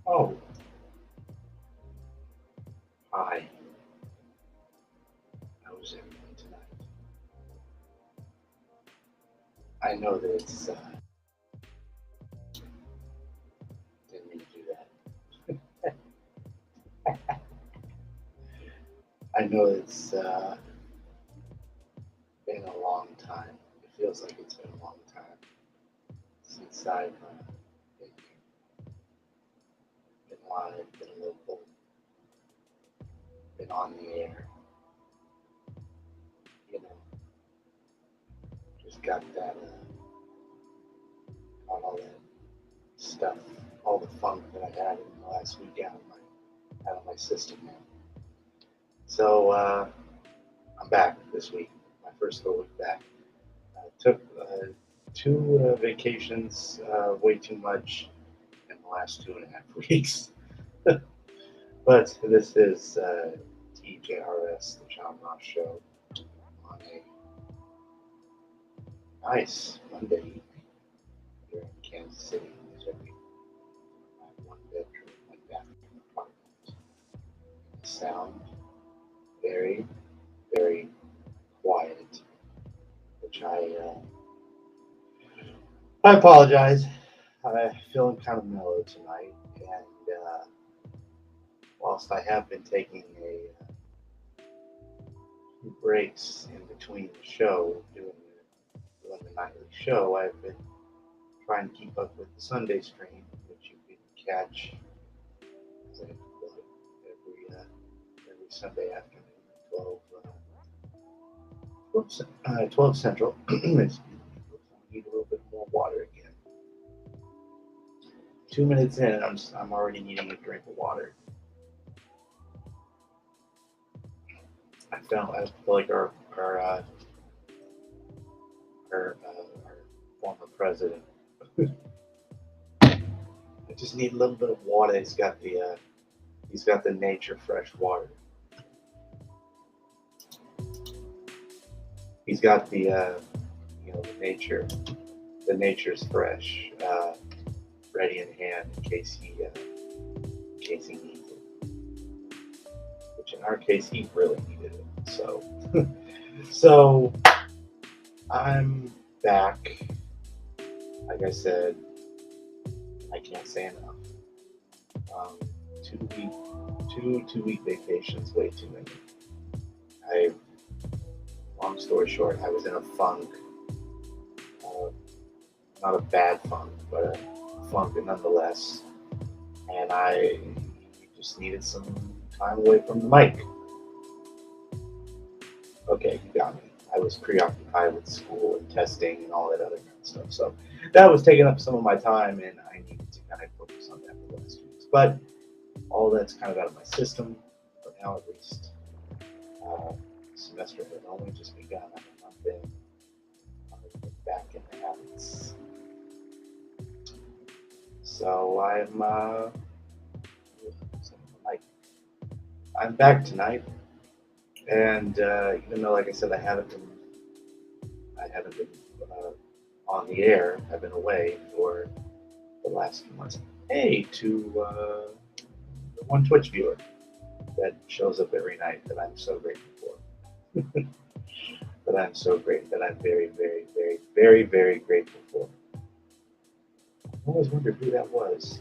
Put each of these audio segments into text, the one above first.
Oh, hi. How was everything tonight? I know that it's, didn't mean to do that. I know it's been a long time. It feels like it's been a long time since I've been, been live, been local, been on the air. You know, just got that, got all that stuff, all the funk that I had in the last week out of my system now. So I'm back this week, my first full week back. I took two vacations, way too much in the last 2.5 weeks. But this is TJRS, the John Ross Show, on a nice Monday evening here in Kansas City, Missouri. My one bedroom, one bathroom apartment. Sound very, very quiet, which I apologize. I'm feeling kind of mellow tonight, and whilst I have been taking a few breaks in between the show, doing the nightly show, I've been trying to keep up with the Sunday stream, which you can catch every Sunday afternoon at 12 Central. Excuse me. I need a little bit more water again. 2 minutes in, and I'm already needing a drink of water. I feel like our former president. I just need a little bit of water. He's got the nature fresh water. He's got the nature's fresh, ready in hand in case he needs it. Which in our case he really needed it. So so I'm back. Like I said, I can't say enough. Um, 2 week, 2 week vacations, way too many. I, long story short, I was in a funk, uh, not a bad funk, but a funk nonetheless, and I just needed some time away from the mic. Okay, you got me. I was preoccupied with school and testing and all that other kind of stuff, so that was taking up some of my time, and I needed to kind of focus on that for the last 2 weeks. But all that's kind of out of my system for now, at least. Uh, semester had only just begun. I've been back in the habits. So like I'm back tonight, and even though, like I said, I haven't been on the air. I've been away for the last few months. Hey, to the one Twitch viewer that shows up every night that I'm so grateful for. That I'm so great. That I'm very, very, very, very, very grateful for. I always wondered who that was.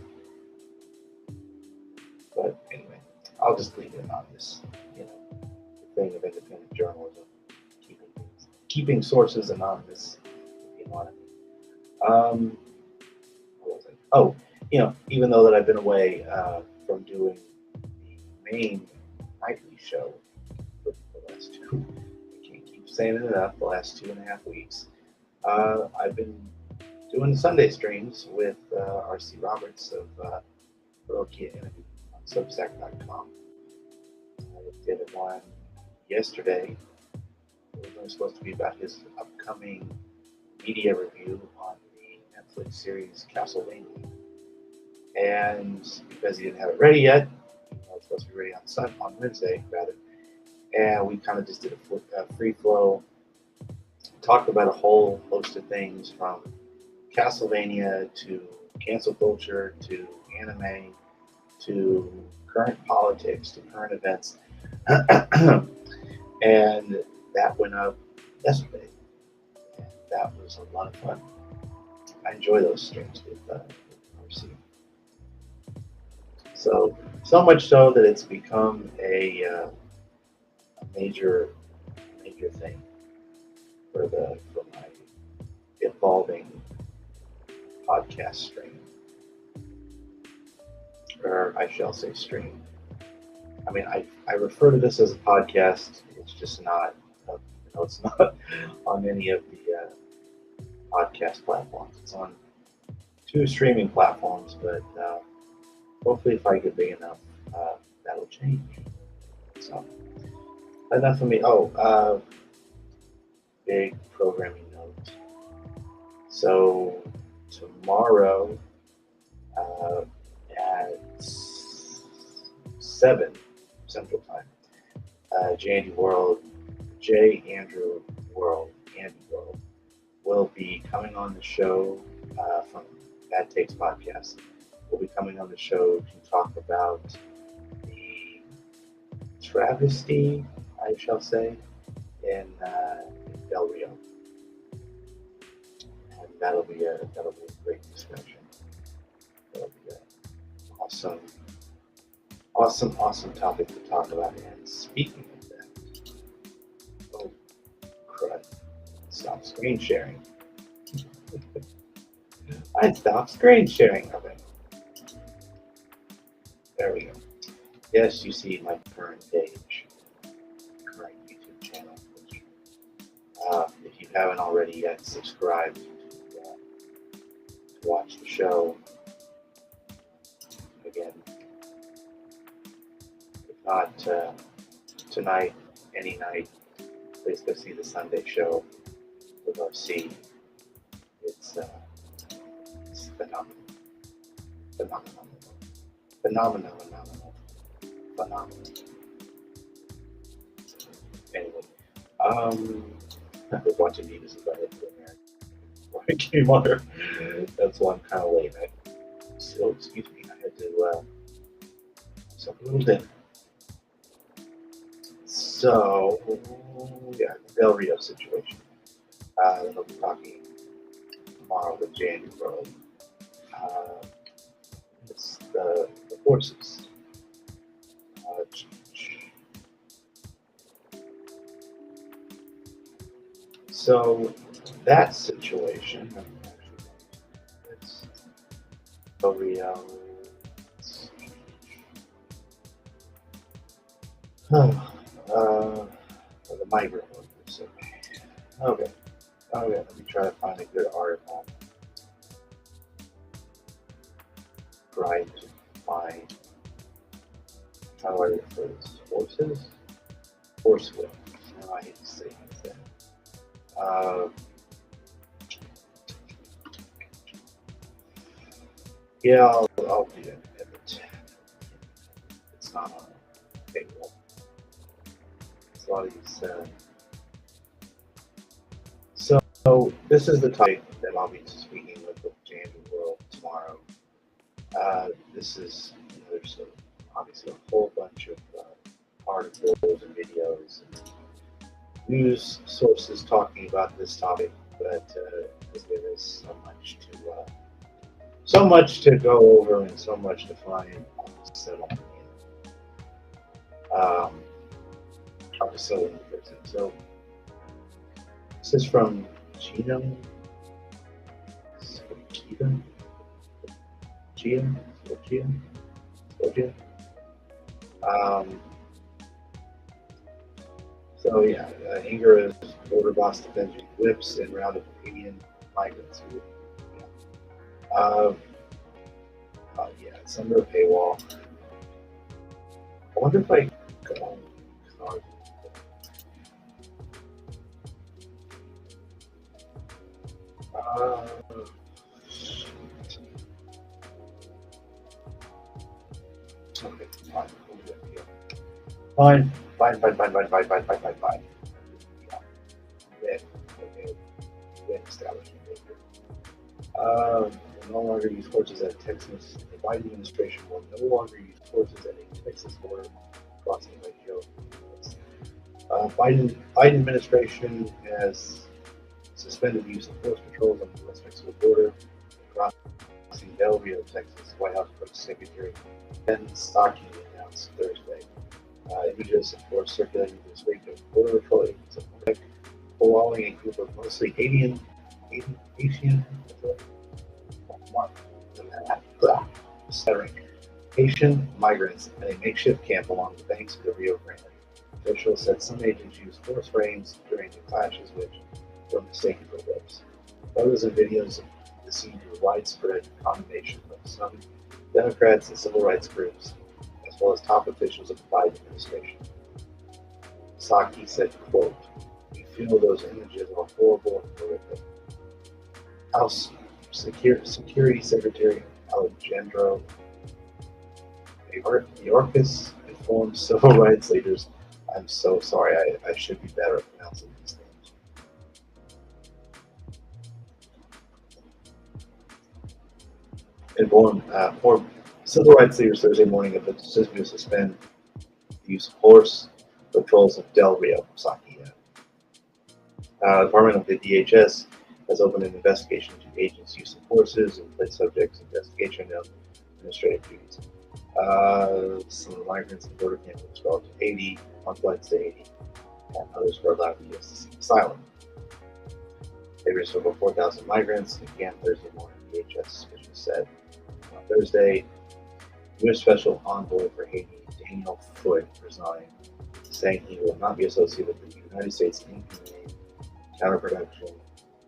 But anyway, I'll just leave it anonymous. You know, the thing of independent journalism, keeping sources anonymous, if you want it. What was it? Oh, even though that I've been away from doing the main nightly show for the last two, I can't keep saying it enough, the last 2.5 weeks, I've been doing the Sunday streams with R.C. Roberts of Barokia Interview on Substack.com. I did one yesterday. It was only supposed to be about his upcoming media review on the Netflix series Castlevania. And because he didn't have it ready yet, it's supposed to be ready on Wednesday, rather. And we kind of just did a free flow, talked about a whole host of things from Castlevania to cancel culture to anime to current politics, to current events. And that went up yesterday. And that was a lot of fun. I enjoy those streams with RC. So much so that it's become a major thing for my evolving podcast stream, or I shall say stream. I mean, I refer to this as a podcast. It's just not. It's not on any of the podcast platforms. It's on 2 streaming platforms, but hopefully, if I get big enough, that'll change. So, enough of me. Oh, big programming note. So, tomorrow at 7 Central Time, J. Andrew World, Andy World, will be coming on the show from Bad Takes Podcast. Will be coming on the show to talk about the travesty, I shall say, in Del Rio, and that'll be a great discussion. That'll be an awesome topic to talk about. And speaking of that, oh crud! Stop screen sharing. I stopped screen sharing of it. There we go. Yes, you see my current page, current YouTube channel. Which, if you haven't already yet, subscribe to watch the show. Again, if not tonight, any night, please go see the Sunday show with RC. It's phenomenal. Anyway, I was watching Beavis and Butthead before I came on her. That's why I'm kind of late. So, excuse me, I had to have a little dinner. So, yeah, the Del Rio situation. I'll be talking tomorrow with Jandy World. It's the forces. So that situation, it's Del Rio. The migrant workers. Okay, let me try to find a good article. Try to find, how do I refer to this? Forces? Forcewell. No, I hate to say that. Yeah, I'll do it. It's not on a paywall. It's a lot of these. So this is the topic that I'll be speaking with Jandy World tomorrow. This is, there's obviously a whole bunch of articles and videos and news sources talking about this topic, but there is so much to go over and so much to find. I'll just settle in the person. So this is from Gia. So yeah, Ingers border boss defense whips and rounded Canadian migrants. Yeah, it's under a paywall. I wonder if I go on card. Okay, fine. Fine. Yeah. Okay. Establishment. no longer use horses at Texas. The Biden administration will no longer use horses at a Texas border crossing by Joe. Biden administration has suspended the use of force patrols on the U.S.-Mexico border crossing Del Rio, Texas. White House Press Secretary Ben Psaki announced Thursday. Images, of course, circulating this week of border patrol agents of Mexico following a group of mostly Asian migrants at a makeshift camp along the banks of the Rio Grande. Officials said some agents used force reins during the clashes, which were mistaken for whips. Photos and videos of the scene drew widespread condemnation from some Democrats and civil rights groups, as well as top officials of the Biden administration. Psaki said, quote, "We feel those images are horrible and horrific." House Security Secretary Alejandro Mayorkas informed civil rights leaders, "I'm so sorry, I should be better at pronouncing these names." Informed civil rights leaders Thursday morning of the decision to suspend the use of horse patrols of Del Rio, Psaki. Department of the DHS has opened an investigation into agents' use of horses and placed subjects to investigation of administrative duties. Some of the migrants in the border camp were expelled to Haiti, on flights to Haiti, and others were allowed in the U.S. to seek asylum. They reached over 4,000 migrants and began Thursday morning, DHS officials said. On Thursday, U.S. Special Envoy for Haiti, Daniel Foote, resigned, saying he will not be associated with the United States inhumane,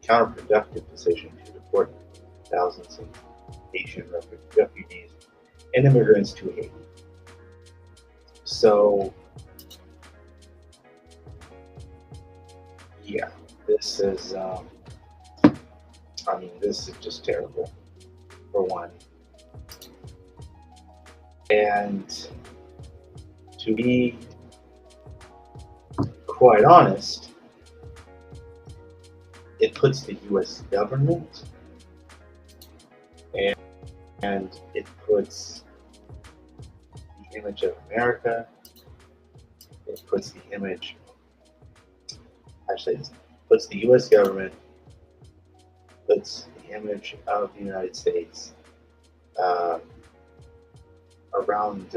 counterproductive decision to deport thousands of Haitian refugees and immigrants to Haiti. So, yeah, this is, this is just terrible, for one. And to be quite honest, it puts the U.S. government and it puts the image of America, it puts the image, actually, it puts the U.S. government, puts the image of the United States around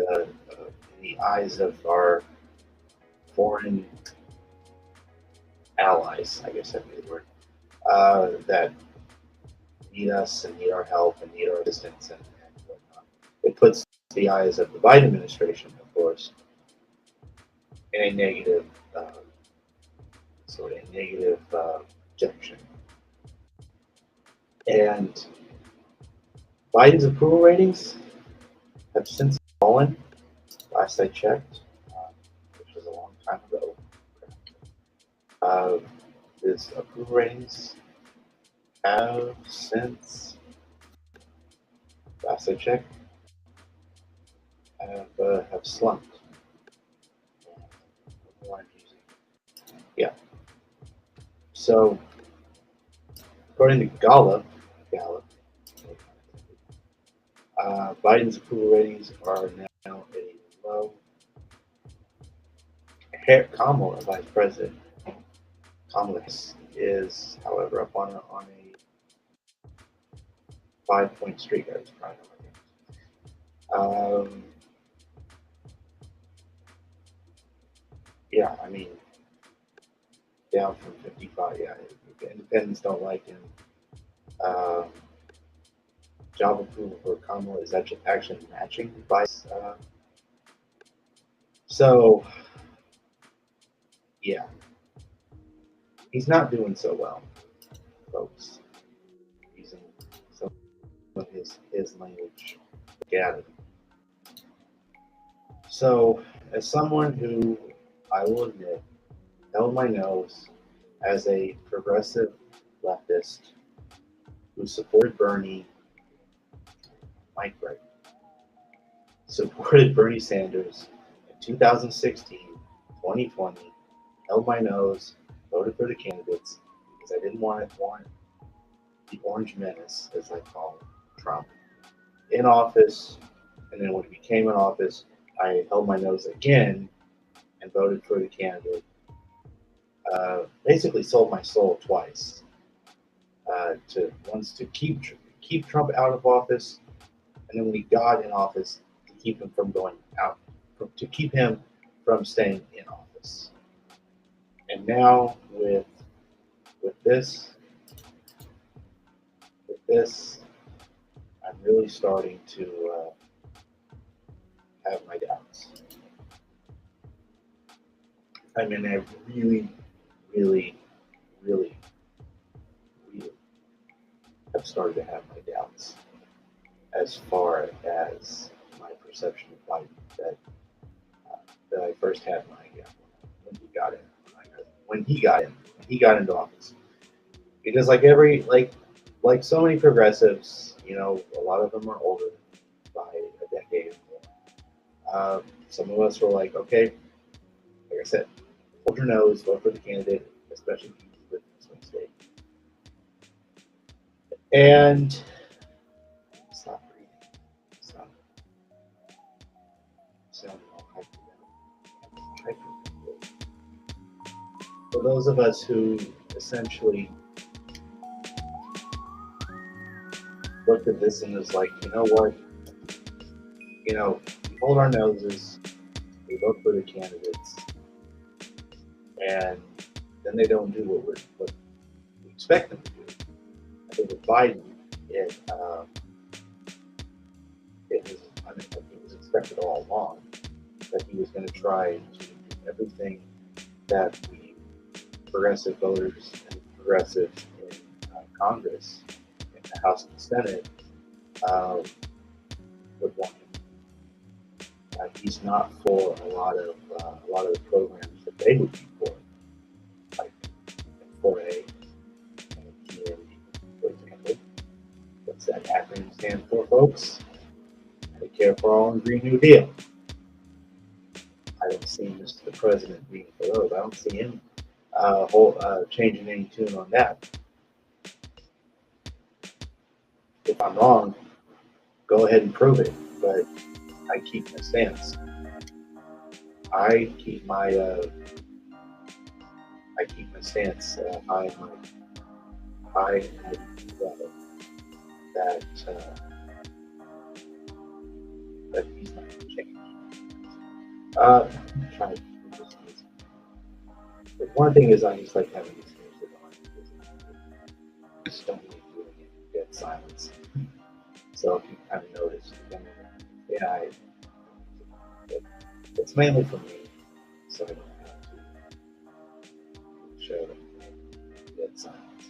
the eyes of our foreign allies, I guess that'd be the word, that need us and need our help and need our assistance and whatnot. It puts the eyes of the Biden administration, of course, in a negative, projection. And Biden's approval ratings have since fallen. Last I checked, which was a long time ago. His approval ratings have since, last I checked, have slumped. Yeah. So, according to Gallup, Biden's approval ratings are now at a low. Kamala, Vice President, Kamala is, however, up on a 5-point streak. I was proud of it. Yeah, I mean, down from 55. Yeah, independents don't like him. Job approval for Kamala is actually matching Biden's. So, yeah, he's not doing so well, folks. Using some of his language. Get it. So, as someone who, I will admit, held my nose as a progressive leftist who supported Bernie, Mike Wright, supported Bernie Sanders in 2016, 2020, held my nose, voted for the candidates because I didn't want the orange menace, as I call it, Trump in office, and then when he became in office, I held my nose again and voted for the candidate. Basically, sold my soul twice. To once to keep Trump out of office, and then when he got in office, to keep him from going out, to keep him from staying in office. And now with this, I'm really starting to have my doubts. I mean, I really, really, really, really have started to have my doubts as far as my perception of Biden that I first had when he got into office. Because like so many progressives, you know, a lot of them are older by a decade or more. Some of us were like, okay, like I said, hold your nose, vote for the candidate, especially if you live in a swing state. And stop breathing. Stop sounding all hyper. For those of us who essentially looked at this and was like, you know what? You know, we hold our noses, we vote for the candidates, and then they don't do what we expect them to do. I think with Biden, it was expected all along that he was going to try to do everything that the progressive voters and progressives in Congress, in the House and Senate, would want him. He's not for a lot of the programs that they would be for, like 4A and TND, for example. What's that acronym stand for, folks? Medicare for All and Green New Deal. I don't see Mr. President being for those. I don't see him changing any tune on that. If I'm wrong, go ahead and prove it. But I keep my stance. I keep my stance high and level that he's not going to change. I'm trying to do this. But one thing is, I just like having these things that I just don't really do it in dead silence. So if you kind of notice, yeah, it's mainly for me, so I don't have to show dead silence.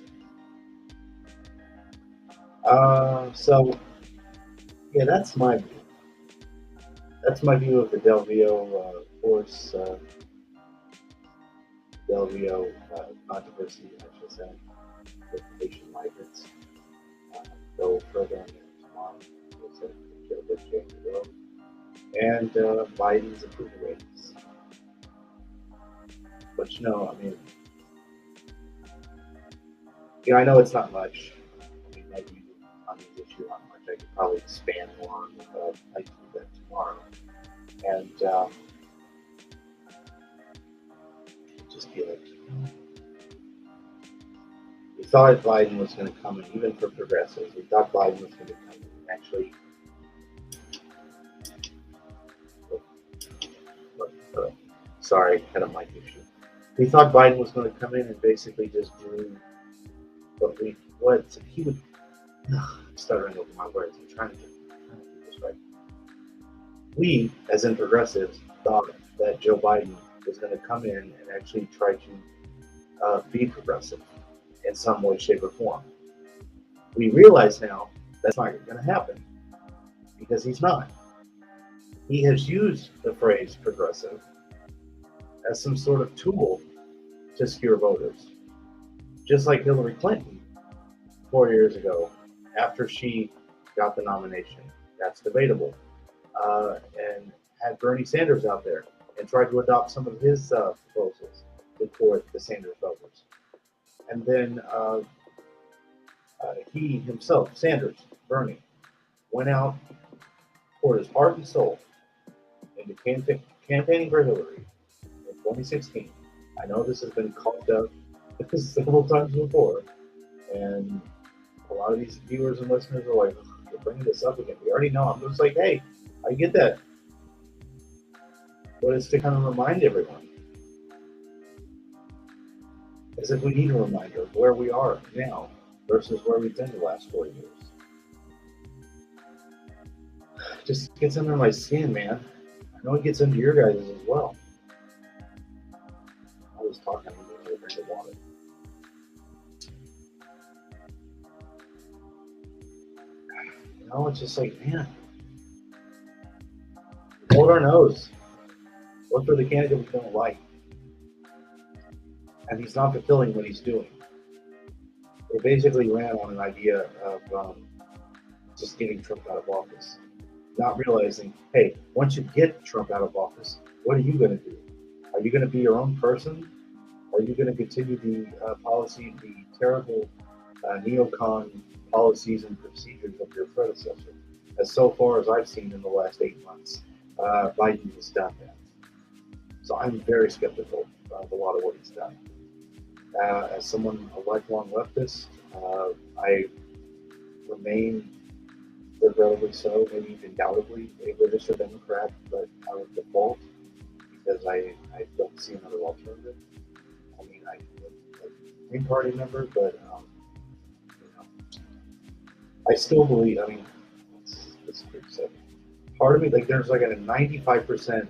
So yeah, that's my view. That's my view of the Del Rio force, Del Rio controversy, I should say, with Haitian migrants. Go further on tomorrow. And Biden's approval ratings. But you know, I mean, you know, I know it's not much. I mean, maybe on this issue, not much. I could probably expand more on it, but I'd like to do that tomorrow. And just be like, we thought Biden was going to come in, even for progressives. We thought Biden was going to come in and actually. Sorry, had a mic issue. We thought Biden was going to come in and basically just do what he would. I'm stuttering over my words. I'm trying to do this right. We, as in progressives, thought that Joe Biden was going to come in and actually try to be progressive in some way, shape, or form. We realize now that's not going to happen because he's not. He has used the phrase progressive as some sort of tool to secure voters. Just like Hillary Clinton 4 years ago, after she got the nomination. That's debatable. And had Bernie Sanders out there and tried to adopt some of his proposals to court the Sanders voters. And then he himself, Sanders, Bernie, went out, poured his heart and soul into campaigning for Hillary in 2016. I know this has been called up several times before, and a lot of these viewers and listeners are like, "You're bringing this up again." We already know. I'm just like, hey, I get that, but it's to kind of remind everyone, as if we need a reminder of where we are now versus where we've been the last 4 years. Just gets under my skin, man. I know it gets under your guys' as well. I was talking a little bit of water. You know, it's just like, man, hold our nose. Look for the candidate we don't like. And he's not fulfilling what he's doing. They basically ran on an idea of just getting Trump out of office, not realizing, hey, once you get Trump out of office, what are you going to do? Are you going to be your own person? Are you going to continue the policy, the terrible neocon policies and procedures of your predecessor? As so far as I've seen in the last 8 months, Biden has done that. So I'm very skeptical of a lot of what he's done. As someone, a lifelong leftist, I remain regrettably so, maybe even doubtably, a registered Democrat, but out of default, because I don't see another alternative. I mean, I'm a Green Party member, but you know, I still believe. I mean, it's pretty sad. Part of me, like, there's like a 95%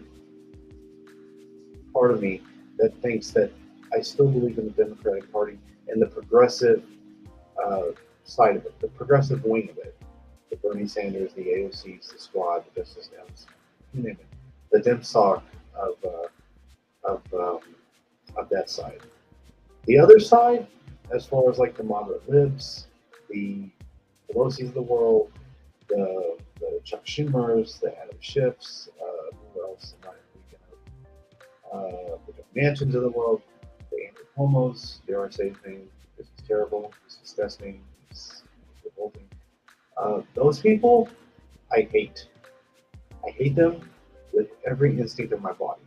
part of me that thinks that I still believe in the Democratic Party and the progressive side of it, the progressive wing of it. The Bernie Sanders, the AOCs, the Squad, the Justice Dems, you name it. The DemSoc of that side. The other side, as far as like the moderate libs, the Pelosi's of the world, the Chuck Schumers, the Adam Schiffs, who else am I thinking of? The Mansions of the world, the Andrew Cuomos, dare I say his name, this is terrible, it's disgusting, it's revolting. Those people, I hate. I hate them with every instinct of my body.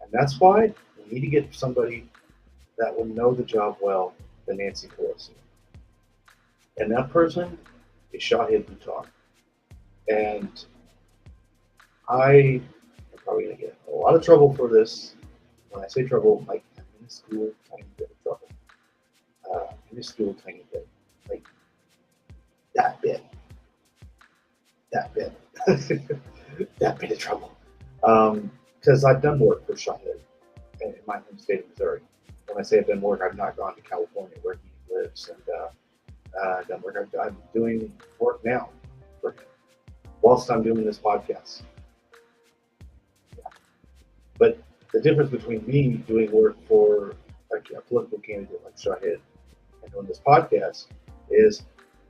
And that's why we need to get somebody that will know the job well than Nancy Pelosi. And that person is Shahid Buttar. And I am probably going to get a lot of trouble for this. When I say trouble, like a minuscule, tiny bit of trouble. Minuscule, tiny bit. Like that bit. That bit. That bit of trouble. Because I've done work for Shahid in my home state of Missouri. When I say I've done work, I've not gone to California where he lives and done work. I'm doing work now for him whilst I'm doing this podcast. Yeah. But the difference between me doing work for a political candidate like Shahid and doing this podcast is,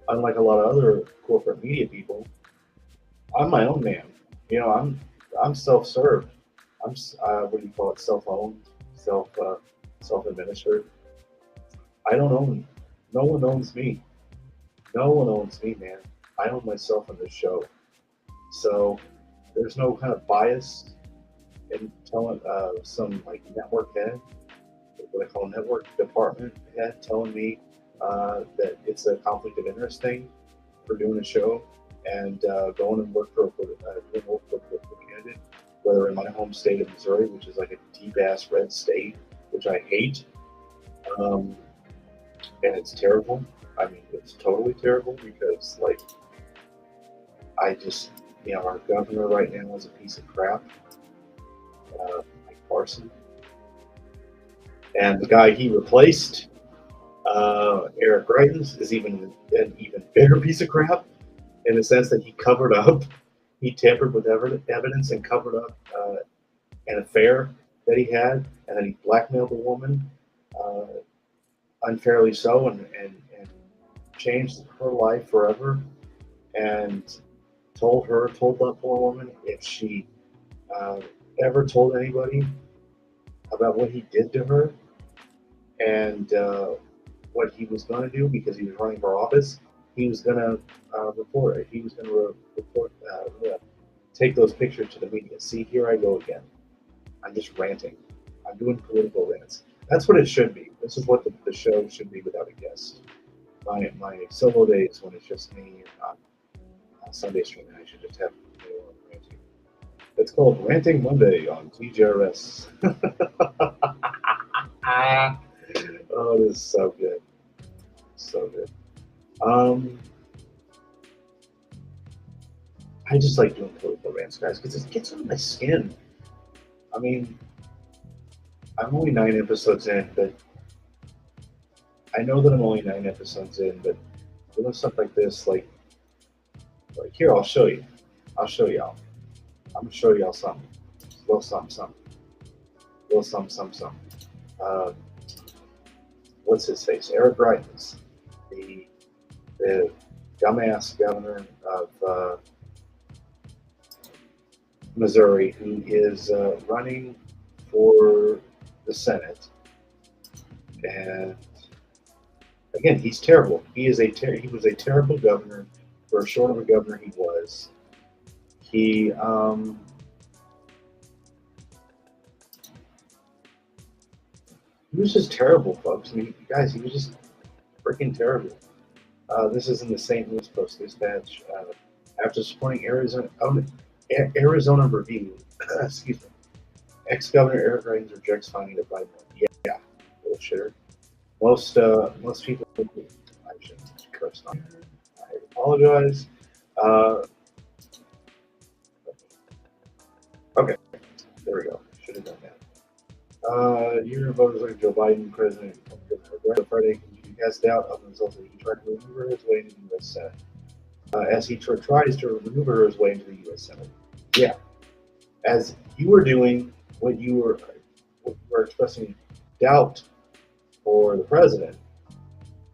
unlike a lot of other corporate media people, I'm my own man. You know, I'm self-served. I'm what do you call it? Self-owned, self-administered. I don't own. No one owns me. No one owns me, man. I own myself in this show. So there's no kind of bias in telling some like network head, what I call network department head, telling me that it's a conflict of interest thing for doing a show and going and work for a political candidate, whether in my home state of Missouri, which is like a deep-ass red state, which I hate, and it's terrible. I mean, it's totally terrible because, like, I just, you know, our governor right now is a piece of crap, Mike Parson. And the guy he replaced, Eric Greitens, is an even bigger piece of crap in the sense that he covered up, he tampered with evidence and covered up an affair that he had, and then he blackmailed a woman, unfairly so, and changed her life forever, and told that poor woman, if she ever told anybody about what he did to her and what he was going to do because he was running for office, he was gonna report it. He was gonna report, take those pictures to the media. See, here I go again. I'm just ranting. I'm doing political rants. That's what it should be. This is what the show should be without a guest. My solo days when it's just me and not Sunday streaming, I should just have ranting. It's called Ranting Monday on TJRS. Oh, this is so good. So good. I just like doing political rants, guys, because it gets under my skin. I mean, I'm only 9 episodes in, but I know that I'm only 9 episodes in, but doing stuff like this, like here, I'll show you. I'll show y'all. I'm gonna show y'all something. Little something. Little something. What's his face? Eric Greitens, the dumbass governor of Missouri, who is running for the Senate, and again, he's terrible. He was a terrible governor for as short of a governor he was. He was just terrible, folks. I mean, guys, he was just freaking terrible. This is in the St. Louis Post-Dispatch. After supporting Arizona Review, excuse me, ex-governor Eric Greitens rejects finding of Biden. Yeah, little shitter. Most people. I shouldn't curse on here. I apologize. Okay, there we go. Should have done that. Your voters like Joe Biden, President, Friday can cast doubt on the results that he tried to maneuver his way into the U.S. Senate. As he tries to maneuver his way into the U.S. Senate. Yeah, as you were doing what you were expressing doubt for the president,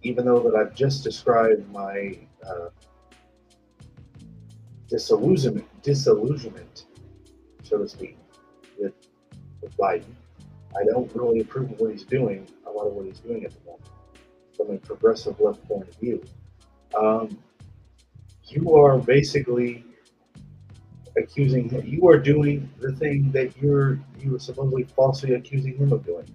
even though that I've just described my disillusionment, so to speak, with Biden. I don't really approve of what he's doing, a lot of what he's doing at the moment, from a progressive left point of view. You are basically accusing him. You are doing the thing that you were supposedly falsely accusing him of doing,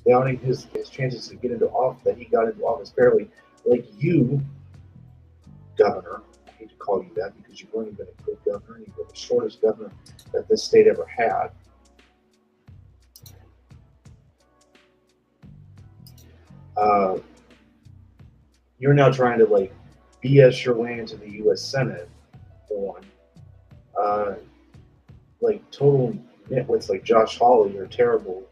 doubting his chances to get into office, that he got into office fairly. Like you, governor, I hate to call you that because you've only been a good governor, you've been the shortest governor that this state ever had. You're now trying to like BS your way into the U.S. Senate, for one. Like total nitwits like Josh Hawley are terrible.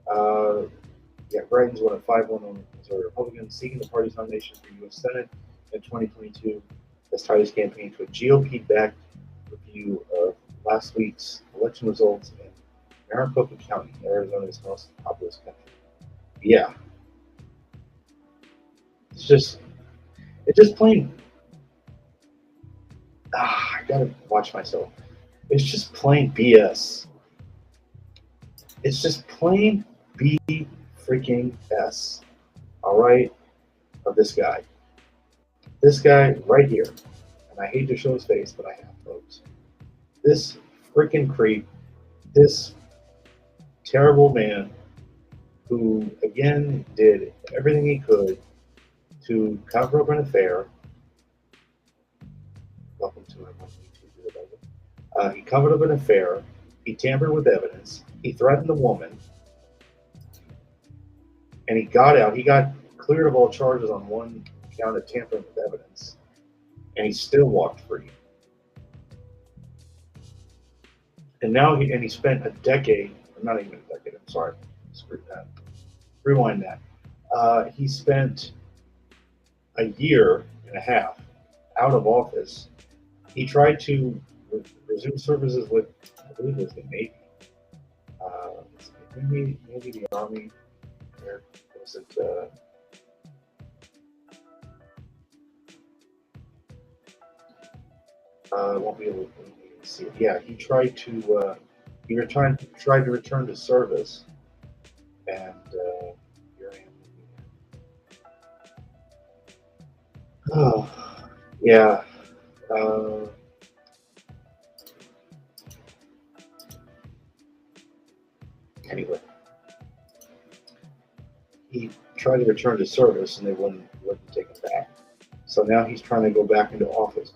Yeah, Greitens won a 5-1 on Missouri Republicans, seeking the party's nomination for U.S. Senate in 2022 has tied his campaign to a GOP-backed review of last week's election results in Maricopa County, Arizona's most populous county. Yeah. It's just plain. I gotta watch myself. It's just plain BS. It's just plain B freaking S. All right, of this guy. This guy right here, and I hate to show his face, but I have, folks. This freaking creep, this terrible man, who again did everything he could to cover up an affair. Welcome to my YouTube video. He covered up an affair. He tampered with evidence. He threatened the woman. And he got out. He got cleared of all charges on one count of tampering with evidence. And he still walked free. And now he spent a decade, not even a decade, I'm sorry. Screw that. Rewind that. He spent a year and a half out of office. He tried to resume services with, I believe it was the Navy. Maybe the Army. Or was it? I won't be able to see it. Yeah, he tried to. Tried to return to service, and here I am. Yeah. Uh, anyway, he tried to return to service, and they wouldn't take him back. So now he's trying to go back into office.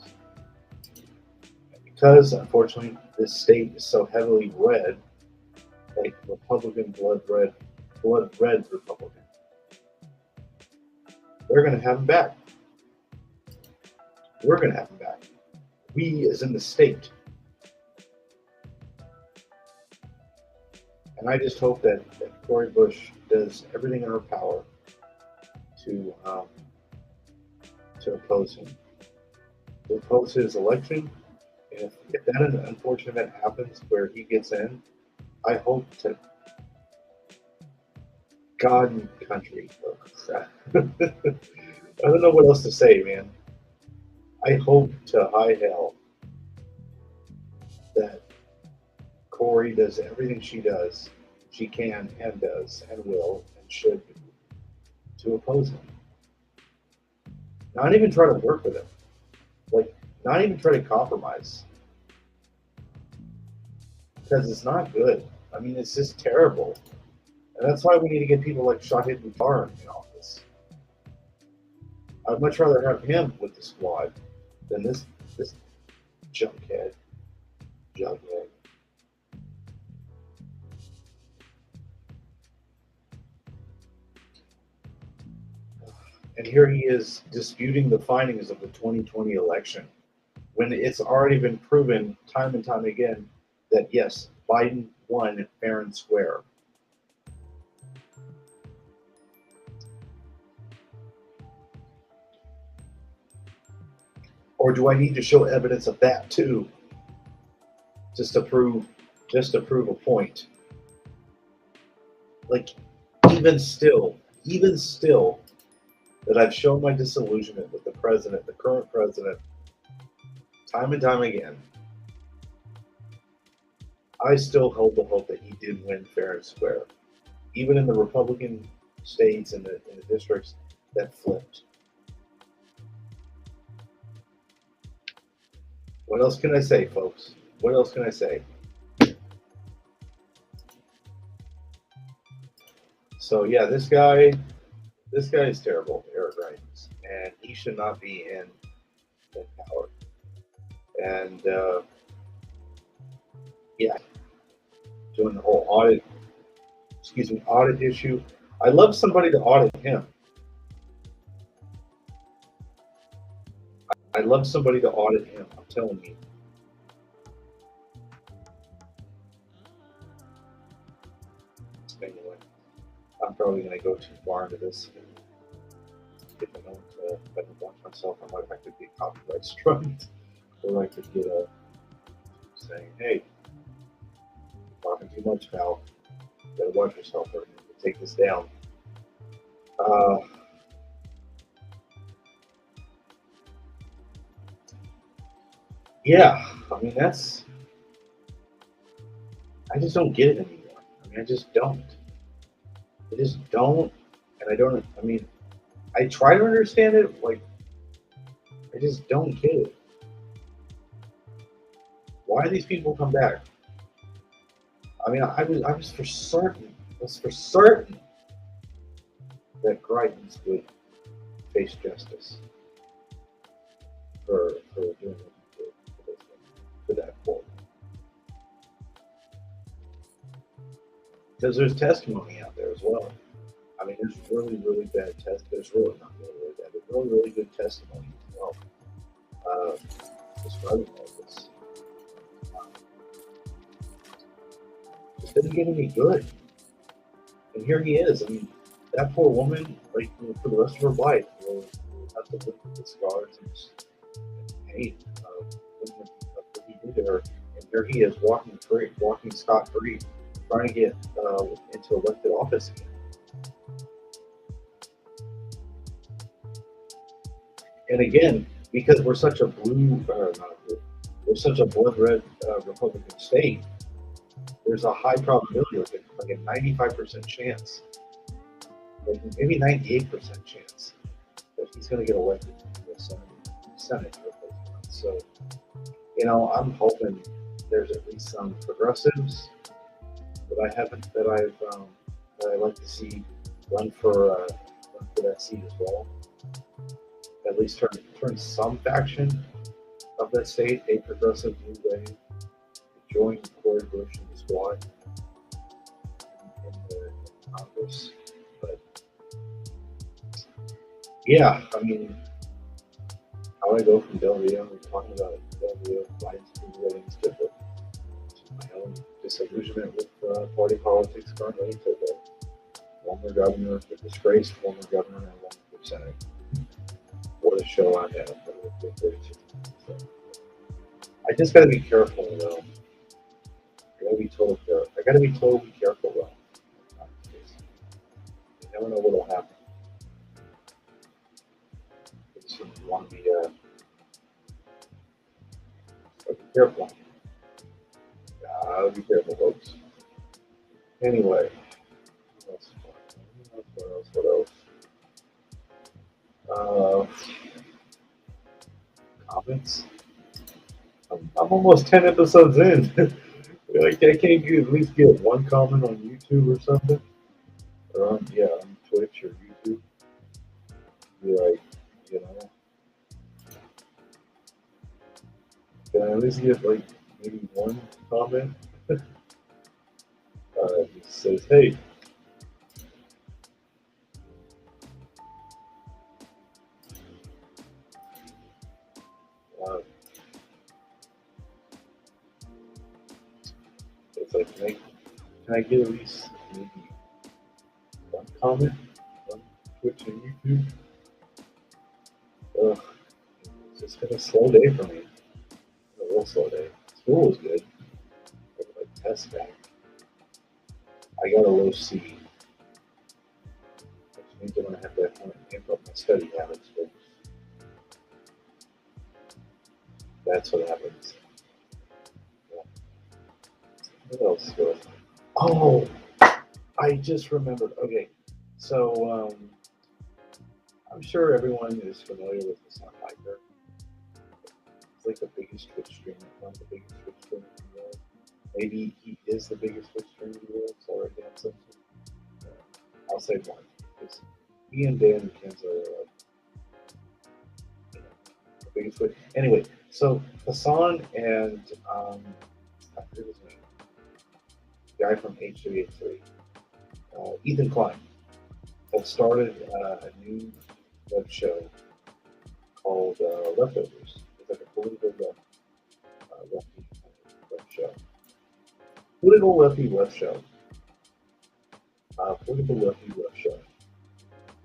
Because, unfortunately, this state is so heavily red, like Republican blood red Republican, they're going to have him back. We're going to have him back. We, as in the state. And I just hope that Cori Bush does everything in her power to oppose him, to oppose his election. And if that unfortunate event happens where he gets in, I hope to God and country. I don't know what else to say, man. I hope to high hell that Cori does everything she can and does and will and should to oppose him. Not even try to work with him. Like, not even try to compromise. Because it's not good. I mean, it's just terrible. And that's why we need to get people like Shahid Buttar in office. I'd much rather have him with the squad than this junkhead. And here he is disputing the findings of the 2020 election when it's already been proven time and time again that yes, Biden won fair and square. Or do I need to show evidence of that too? Just to prove a point. Like, even still, that I've shown my disillusionment with the president, the current president, time and time again, I still hold the hope that he did win fair and square, even in the Republican states and in the districts that flipped. What else can I say, folks? What else can I say? So yeah, this guy is terrible, Eric Reitens, and he should not be in power. And yeah, doing the whole audit issue. I'd love somebody to audit him. I'd love somebody to audit him, I'm telling you. Anyway, I'm probably going to go too far into this. If I don't watch myself, I might have to get copyright struck. Or I could get a saying, hey, you're talking too much, pal. You gotta watch yourself or take this down. Yeah, I mean, I just don't get it anymore. I mean, I just don't. And I mean, I try to understand it, like, I just don't get it. Why do these people come back? I mean, I was for certain that Greitens would face justice for doing what he did to that poor. Because there's testimony out there as well. I mean, there's really, really bad There's really not really bad. There's really, really good testimony as well. Describing all this. It didn't get any good. And here he is. I mean, that poor woman, like, for the rest of her life, will have to live with the scars and pain of what he did to her. And here he is walking scot-free, trying to get into elected office again. And again, because we're such a we're such a blood red Republican state, there's a high probability, like a 95% chance, like maybe 98% chance that he's going to get elected to the Senate. Senate replacement. So, I'm hoping there's at least some progressives that I like to see run for that seat as well. At least turn some faction of that state a progressive blue wave, join Cory Bush and the squad in Congress. But yeah, I mean, how I go from Del Rio, we're talking about Del Rio, Biden's ratings to my own disillusionment with party politics currently, to the former governor, the disgraced former governor, and one for Senate. What a show I had. So, I just got to be careful, though. I got to be totally careful, though. You never know what will happen. You want to be careful. Gotta be careful, folks. Anyway, what else? Comments? I'm almost 10 episodes in. Like, I can't at least get one comment on YouTube or something? Or on Twitch or YouTube. Be like, can I at least get like maybe one comment? It says, hey. It's like, can I get at least maybe one comment on Twitch and YouTube? It's just been a slow day for me. A real slow day. School was good. Like test back. I got a low C, which means I'm gonna have to amp up my study habits. But that's what happens. Yeah. What else? Oh, I just remembered. Okay, so I'm sure everyone is familiar with Hassan Hiker. He's like the biggest Twitch streamer, one of the biggest Twitch streamers in the world. Maybe he is the biggest Twitch streamer in the world. So right now, I'll say one. Because he and Dan McKenzie are the biggest Twitch. Anyway, so Hassan and I forget his name, the guy from H3H3, Ethan Klein, have started a new web show called Leftovers. It's like a political lefty web show. Political lefty web show. Political lefty web show.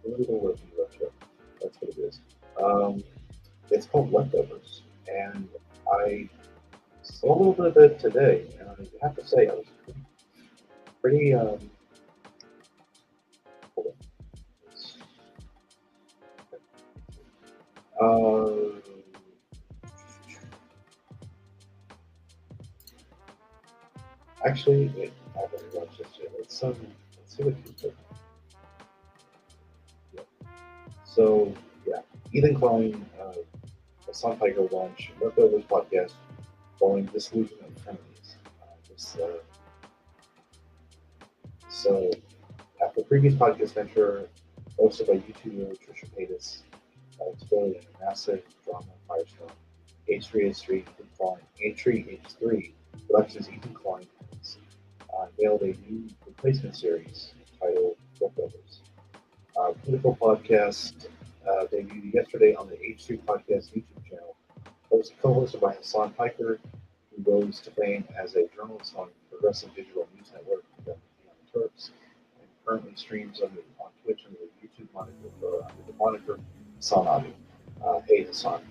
Political lefty web show. That's what it is. It's called Leftovers, and I saw a little bit of it today, and I have to say I was pretty actually, wait, I haven't watched this yet. Let's see what you think. Yeah. So, yeah, Ethan Klein, Hassan Tiger launch Leftovers podcast following disillusionment families. So, after previous podcast venture hosted by YouTuber Trisha Paytas, today in a massive drama firestorm, H3H3 Productions Ethan Klein unveiled a new replacement series titled Leftovers. Political podcast debuted yesterday on the H3 Podcast YouTube channel. Co-hosted by Hassan Piker, who rose to fame as a journalist on Progressive Digital News Network, the Turks, and currently streams on Twitch under the YouTube moniker Hassan Abi. Hey Hassan,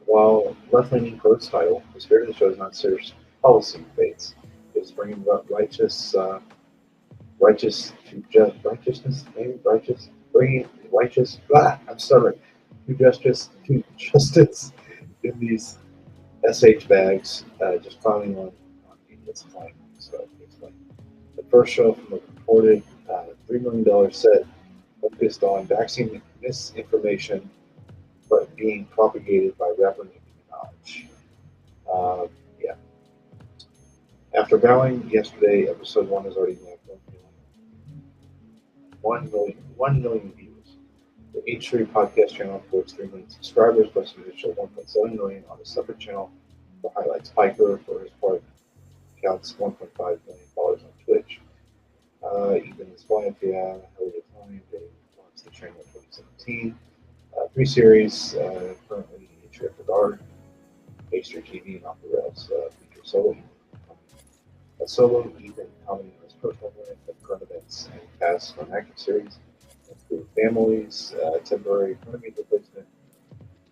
while left-leaning for its title, the spirit of the show is not serious policy debates. It is bringing righteousness, I'm stubborn. To justice in these SH bags, just filing on idiots claim. So, the first show from a reported $3 million set focused on vaccine misinformation, but being propagated by rapper Nicki Minaj. Yeah. After vowing yesterday, episode 1 has already mapped 1 million views. The H3 podcast channel reports 3 million subscribers, but to show 1.7 million on a separate channel for highlights. Piper, for his part, counts 1.5 million followers on Twitch. Even his wife, Hillary Klein, they launched the channel in 2017. 3 series currently H3 After Dark, H3 TV, and Off the Rails feature solo Ethan commenting on his personal life and current events and casts from active series include Families, Temporary Permanent Replacement,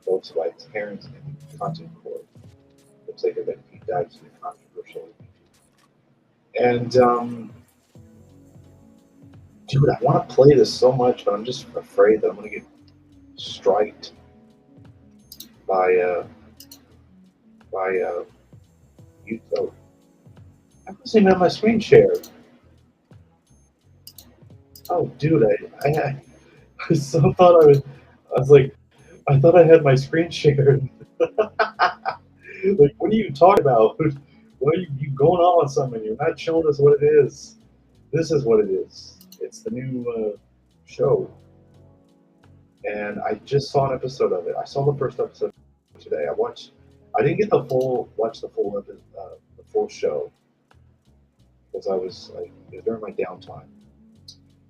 Votes by Parents, and Content Core. Looks like a bit deep dives into controversial. And dude, I want to play this so much, but I'm just afraid that I'm going to get striked by YouTube. I must even have my screen shared. Oh, dude, I so thought I thought I had my screen shared. Like, what are you talking about? What are you going on with something? You're not showing us what it is. This is what it is. It's the new show. And I just saw an episode of it. I saw the first episode today. I didn't get watch the full show because it was during my downtime.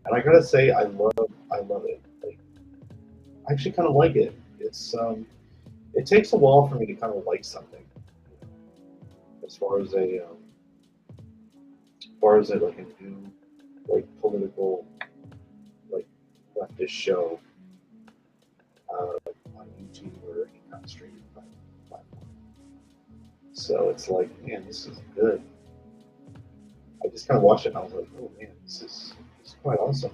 And I gotta say, I love it. Like, I actually kind of like it. It's it takes a while for me to kind of like something, as far as like a new like political like leftist show on YouTube or any kind of streaming platform. So it's like, man, this is good. I just kind of watched it and I was like, oh man, this is quite awesome.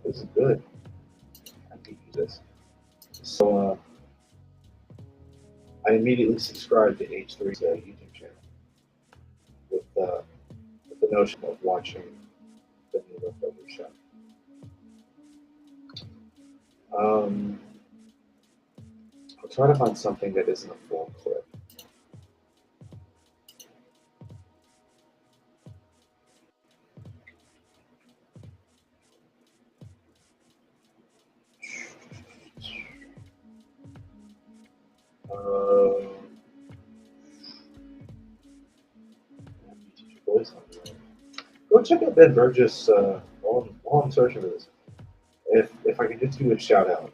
This is good. I need to use this. So I immediately subscribed to H3's YouTube channel with the notion of watching the new Leftover show. I'll try to find something that isn't a full clip. Go check out Ben Burgess while I'm searching for this. If I could just do a shout out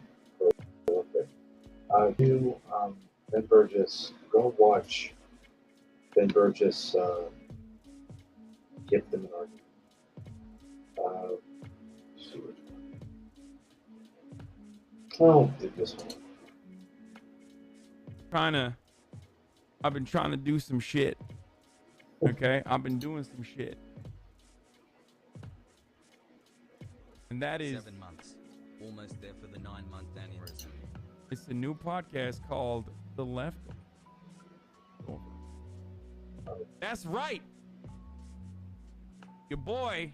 real quick. Ben Burgess, go watch Ben Burgess Gift and Argument. See which one. I'll do this one. I've been trying to do some shit. Okay, I've been doing some shit, and that is 7 months, almost there for the 9-month anniversary. It's a new podcast called The Left. That's right. Your boy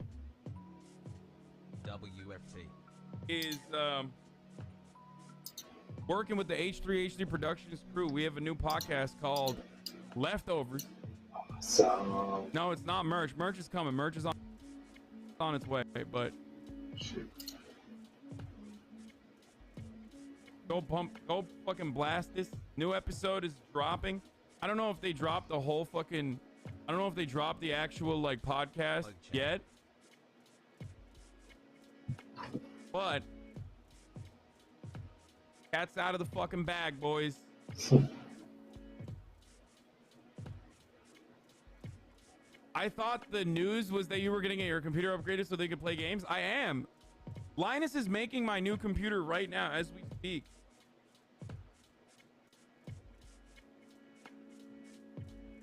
WFT is working with the H3 Productions crew. We have a new podcast called Leftovers. So No, it's not merch. Merch is coming. Merch is on its way. But go fucking blast this. New episode is dropping. I don't know if they dropped the whole fucking. I don't know if they dropped the actual like podcast yet. But cat's out of the fucking bag, boys. I thought the news was that you were gonna get your computer upgraded so they could play games. I am. Linus is making my new computer right now as we speak.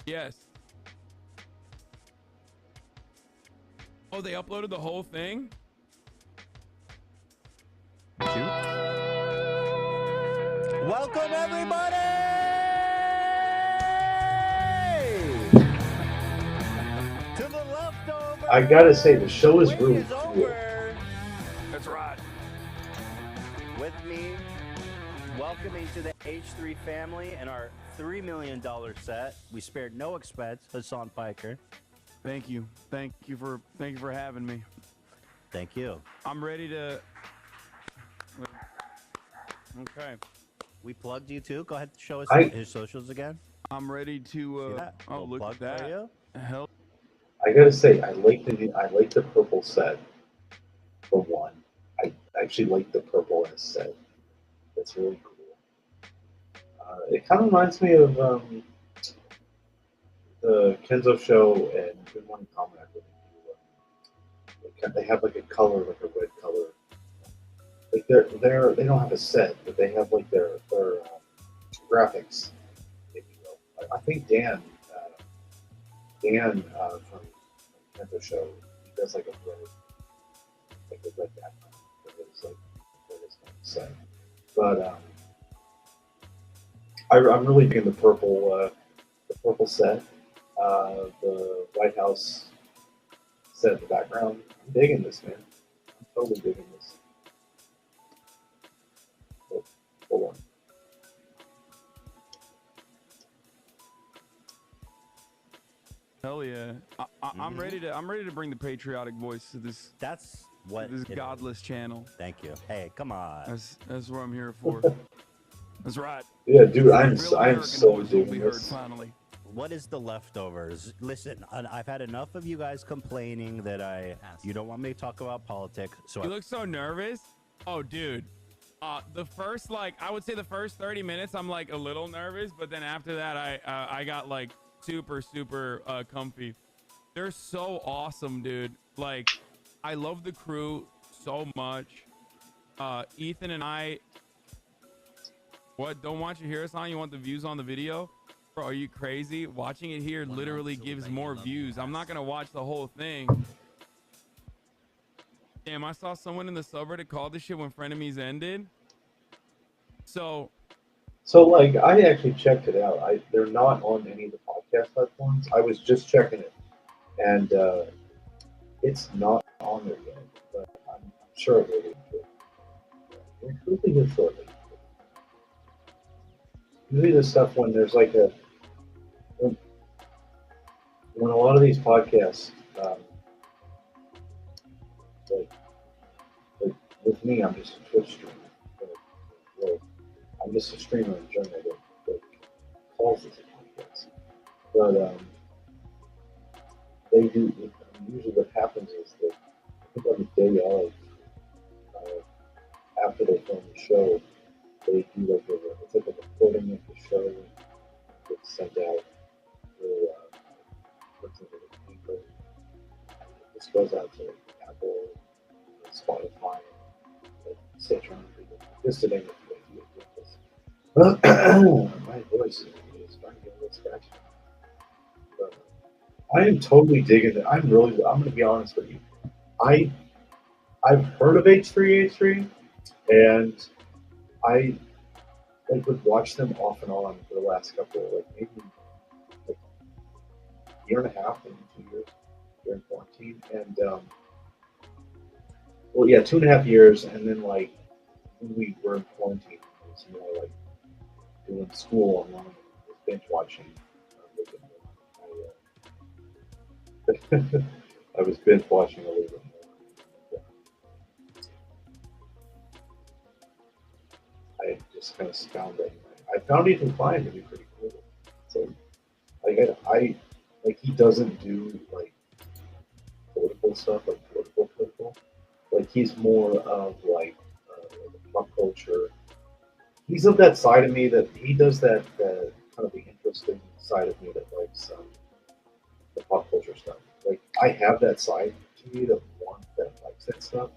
Yes. Oh, they uploaded the whole thing? Welcome everybody to the Leftovers. I gotta say, the show is really cool. over. That's right. H3 family and our $3 million set. We spared no expense. Hassan Piker. Thank you for having me. Thank you. I'm ready to. Okay. We plugged you too. Go ahead, show us his socials again. I'm ready to. Oh, look at that! Hell. I gotta say, I like the purple set. For one, I actually like the purple S set. That's really cool. It kind of reminds me of the Kenzo show and Good Morning Combat. They have like a color, like a red color. Like they don't have a set, but they have like their graphics. If you will. I think Dan from Kenzo show, he does like a red background for his set. But I'm really digging the purple set. The White House set in the background. I'm digging this, man. I'm totally digging this. Oh, hold on. Hell yeah! I'm ready to bring the patriotic voice to this. That's what this godless channel. Thank you. Hey, come on. That's what I'm here for. That's right. Yeah, dude, I'm so digging this. Finally. What is the leftovers? Listen, I've had enough of you guys complaining that you don't want me to talk about politics. So you look so nervous. Oh, dude. The first I would say the first 30 minutes I'm like a little nervous, but then after that I got like super comfy. They're so awesome, dude. Like, I love the crew so much. Ethan and I. What? Don't want you here, son? You want the views on the video? Bro, are you crazy? Watching it here literally gives more views. I'm not gonna watch the whole thing. Damn, I saw someone in the subreddit call this shit when Frenemies ended. So like, I actually checked it out. They're not on any of the podcast platforms. I was just checking it, and it's not on there yet. But I'm sure it will be. We're moving here shortly. Usually, the stuff when there's like when a lot of these podcasts, like with me, I'm just a Twitch streamer. I'm just a streamer in general that calls this a podcast. But they do. Usually, what happens is that I think on the day of, after they film the show, they do like it's like a recording of the show and gets sent out through Anchor. This goes out to Apple, Spotify, etc. Just to name a few. My voice is starting to get a little scratchy. But I am totally digging it. I'm going to be honest with you. I've heard of H3H3, and I would watch them off and on for the last couple, maybe a year and a half, maybe 2 years during quarantine, and 2.5 years, and then when we were in quarantine, it was more like doing school online, binge watching. I was binge watching a little bit more. I just kind of found that I found Ethan Klein to be pretty cool. So he doesn't do political stuff, political. He's more of pop culture. He's of that side of me that he does that kind of the interesting side of me that likes the pop culture stuff. I have that side to me that likes that stuff,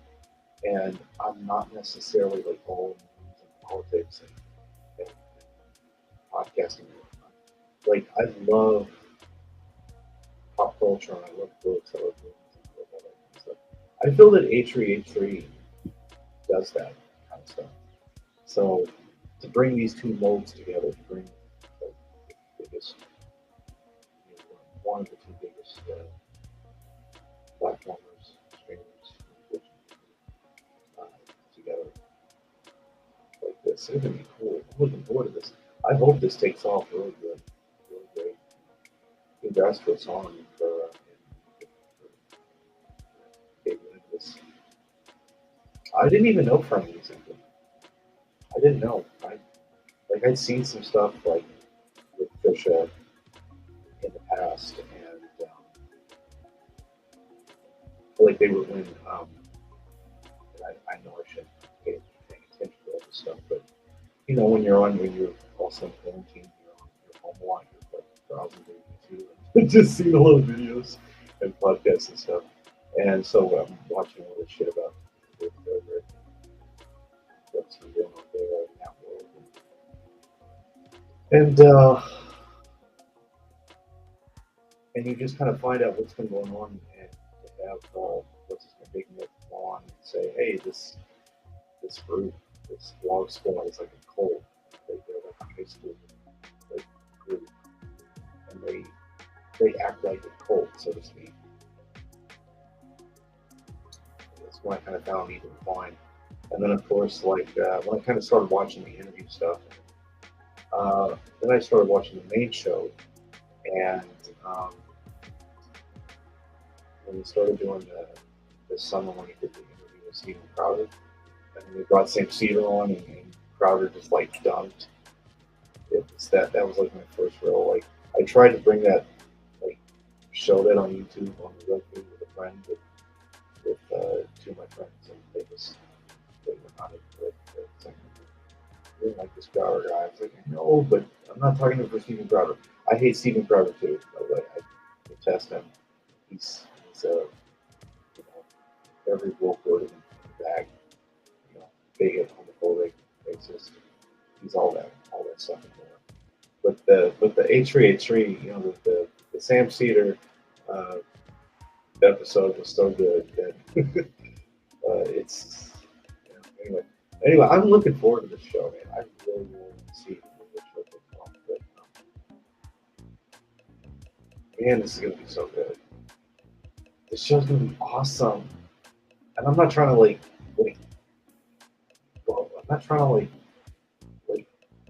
and I'm not necessarily all in politics and podcasting. I love pop culture and I love books. I love movies and all that kind of stuff. I feel that H3H3 does that kind of stuff. So to bring these two molds together, to bring the biggest, one of the two biggest platformers, streamers, together like this, it's gonna be cool. looking forward to this. I hope this takes off really good, really great. Congrats to us on for getting into this. I didn't even know from music. I didn't know. I'd seen some stuff like with Trisha in the past, and like they were when I know I shouldn't pay attention to all this stuff, but you know when you're also in quarantine, you're on your home a lot, you're like browsing YouTube and just seeing a lot of videos and podcasts and stuff, and so I'm watching all this shit about what's been going on there in that world, and you just kind of find out what's been going on and have what's big Nick on and say, hey, this group, this blog squad is like a cult. They're like a high school like group, and they act like a cult, so to speak. That's when I kind of found even fine. And then of course, like when I kind of started watching the interview stuff, then I started watching the main show, and when we started doing this summer when we did the interview with Stephen Crowder, and we brought Sam Cedar on, and Crowder just like dumped. That was like my first real like. I tried to bring that like show that on YouTube on the Roku with a friend with two of my friends, and they were not into it. It's like, I didn't like this Crowder guy. I was like, no, but I'm not talking for Stephen Crowder. I hate Stephen Crowder too. By the way, I detest him. He's you know, every woke word in the bag. You know, bigot, homophobic, racist. He's all that stuff in there. But the H3H3, you know, the Sam Cedar episode was so good that it's you know, anyway. I'm looking forward to this show, man. I really want to see what this show takes on. But man, this is gonna be so good. This show's gonna be awesome. And I'm not trying to like well, I'm not trying to like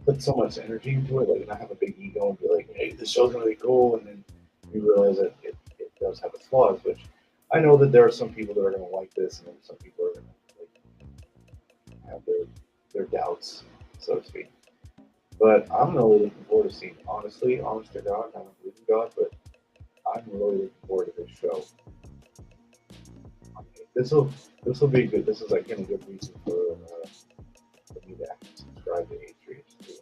put so much energy into it, like not have a big ego and be like, hey, this show's gonna be cool, and then you realize that it does have its flaws, which I know that there are some people that are gonna like this, and then some people are gonna like, have their doubts, so to speak. But I'm really looking forward to seeing, honest to God, I don't believe in God, but I'm really looking forward to this show. This will be good. This is like a good reason for me to actually subscribe to H3H3.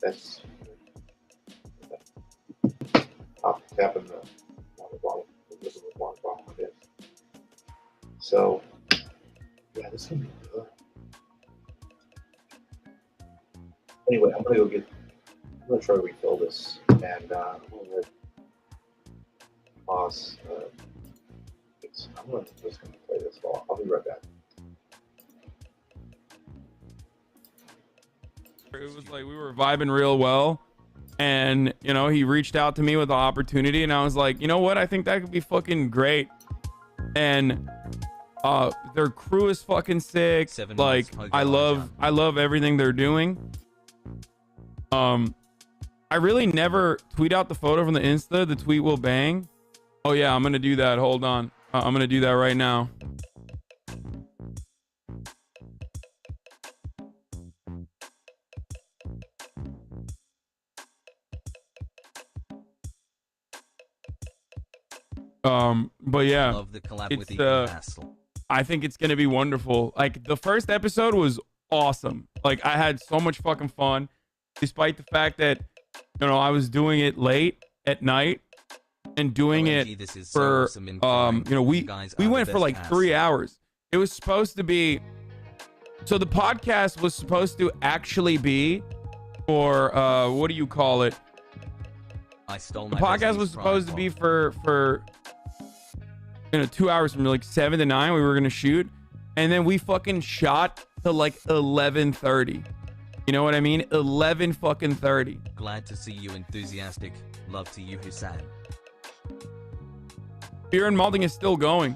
That's tapping the water bottle, the water bottle, I guess. So yeah, this is gonna be good. Anyway, I'm gonna try to refill this, and I'm gonna let Boss. I'm just gonna play this ball. I'll be right back. It was like we were vibing real well, and you know he reached out to me with the opportunity, and I was like, you know what, I think that could be fucking great. And their crew is fucking sick. Like I love everything they're doing. I really never tweet out the photo from the Insta. The tweet will bang. Oh yeah, I'm gonna do that. Hold on, I'm gonna do that right now. But yeah, Love the collab with it's I think it's gonna be wonderful. Like the first episode was awesome. Like I had so much fucking fun, despite the fact that you know I was doing it late at night and doing OMG, it this is for so awesome you know we went for like 3 hours. It was supposed to be, so the podcast was supposed to actually be for what do you call it? I stole The my podcast was supposed to be for you know 2 hours from like 7 to 9 we were gonna shoot, and then we fucking shot to like 11:30. You know what I mean? 11 fucking 30. Glad to see you enthusiastic. Love to you, Hussein. Beer and malting is still going.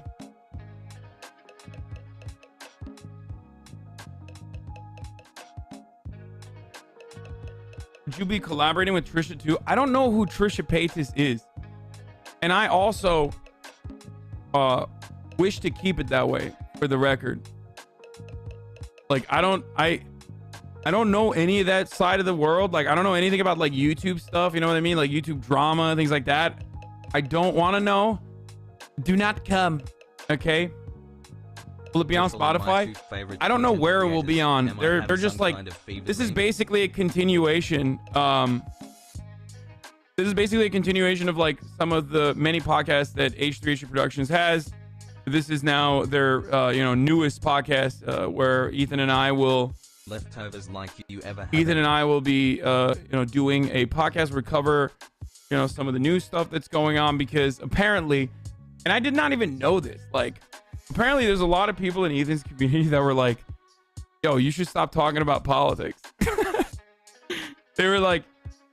would you be collaborating with Trisha too? I don't know who Trisha Paytas is. And I also wish to keep it that way for the record. Like, I don't know any of that side of the world. Like, I don't know anything about like YouTube stuff. You know what I mean? Like YouTube drama, things like that. I don't want to know. Do not come. Okay. Will it be on Spotify? I don't know where it will be on. They're just like, this is basically a continuation. This is basically a continuation of like some of the many podcasts that H3H Productions has. This is now their newest podcast where Ethan and I will leftovers like you ever had. Ethan and I will be doing a podcast where we cover some of the new stuff that's going on, because apparently, and I did not even know this, like apparently there's a lot of people in Ethan's community that were like, yo, you should stop talking about politics. They were like,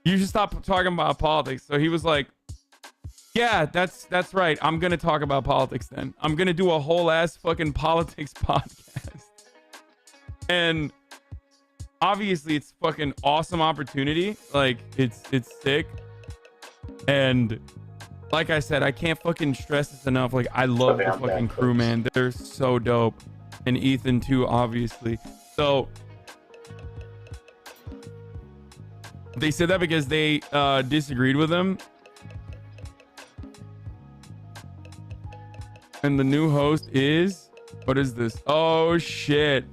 you should stop talking about politics. So he was like, yeah, that's right. I'm going to talk about politics then. I'm going to do a whole ass fucking politics podcast. And obviously it's fucking awesome opportunity. Like it's sick. And like I said, I can't fucking stress this enough. Like I love the fucking crew, man. They're so dope. And Ethan too, obviously. So they said that because they disagreed with him. And the new host is, what is this? Oh shit.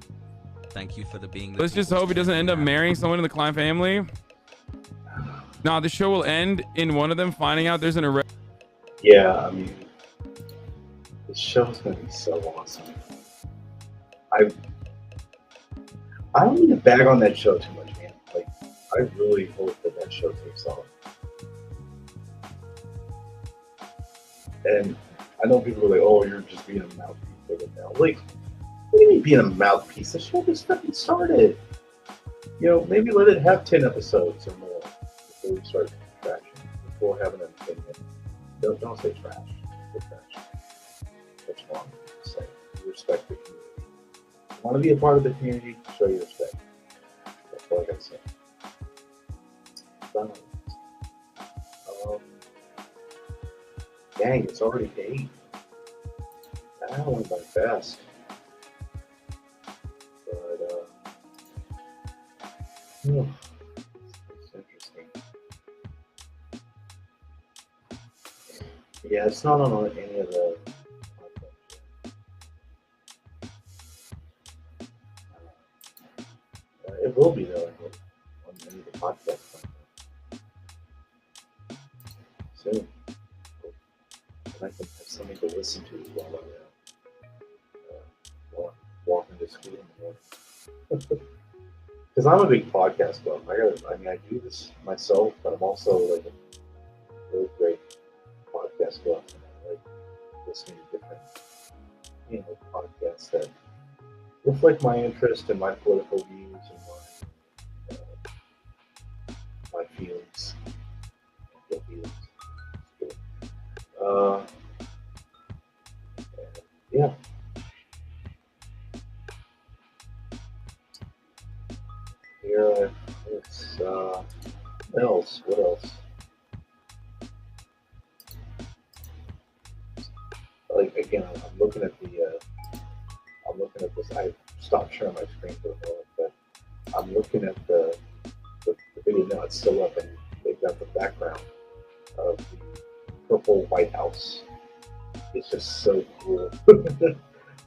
Thank you for the being. Let's just hope he doesn't end up marrying someone in the Klein family. Nah, the show will end in one of them finding out there's an arrest. Yeah, I mean, the show's gonna be so awesome. I don't need to bag on that show too much, man. Like, I really hope that show takes off. And I know people are like, "Oh, you're just being a mouthpiece for it now." Like, what do you mean being a mouthpiece? The show just fucking started. Maybe let it have 10 episodes or more before we start trashing. Before having an opinion. Don't say trash. Say trash. That's wrong to say. You respect the community. You want to be a part of the community? Show your respect. That's all I gotta say. Dang, it's already 8. That went by fast. But, it's interesting. Yeah, it's not on any of the. It will be though, I hope, on any of the podcasts soon. And I can have something to listen to while I'm walking to school in the morning. Because I'm a big podcast buff. I do this myself, but I'm also like a really great podcast buff. And I like listening to different, podcasts that reflect my interest and my political views and my feelings. Yeah. Here, it's what else? Like again, I'm looking at this. I stopped sharing my screen for a moment, but I'm looking at the video now. It's still up, and they've got the background of the purple White House. It's just so cool.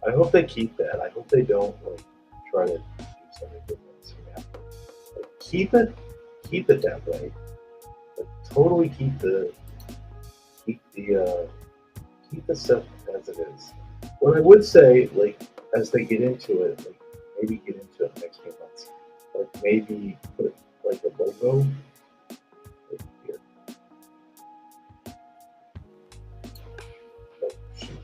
I hope they keep that. I hope they don't try to do something different. Keep it that way. But totally keep the stuff as it is. What I would say, as they get into it, maybe get into it next few months. Maybe put a logo here. Oh, shoot.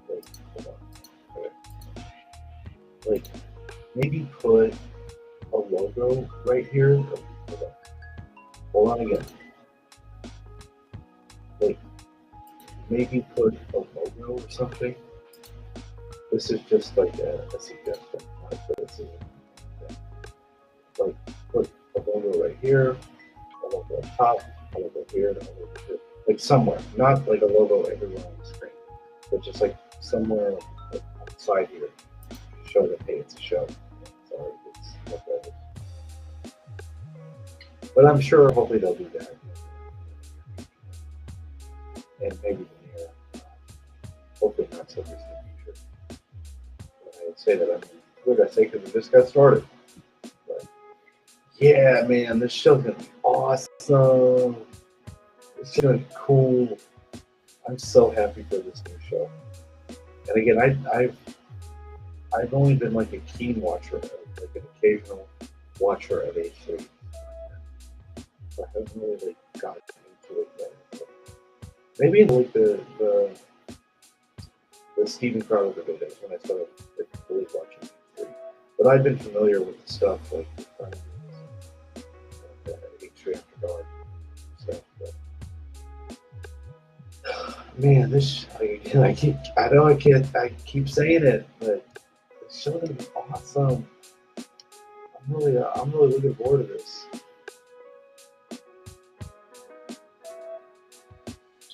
Wait, hold on. Okay. Maybe put a logo right here. Hold on again. Maybe put a logo or something This is just like a suggestion, not a criticism. Like, put a logo right here, a logo up top, a logo here, and a logo here. Like somewhere, not like a logo everywhere on the screen, but just like somewhere like on the side here, show that hey, it's a show. So it's what that is. But I'm sure, hopefully, they'll do that, and maybe in the hopefully not so distant future. I would say that what did I say? Because it just got started. But yeah, man, this show's gonna be awesome. It's gonna be cool. I'm so happy for this new show. And again, I've only been like a keen watcher, like an occasional watcher of H3. So I haven't really like gotten into it yet. But maybe in like the Steven Crowder days when I started like, really watching H3. But I've been familiar with the stuff like H3 After Dark stuff. But man, this again, I keep saying it, but this show's gonna be awesome. I'm really looking forward to this.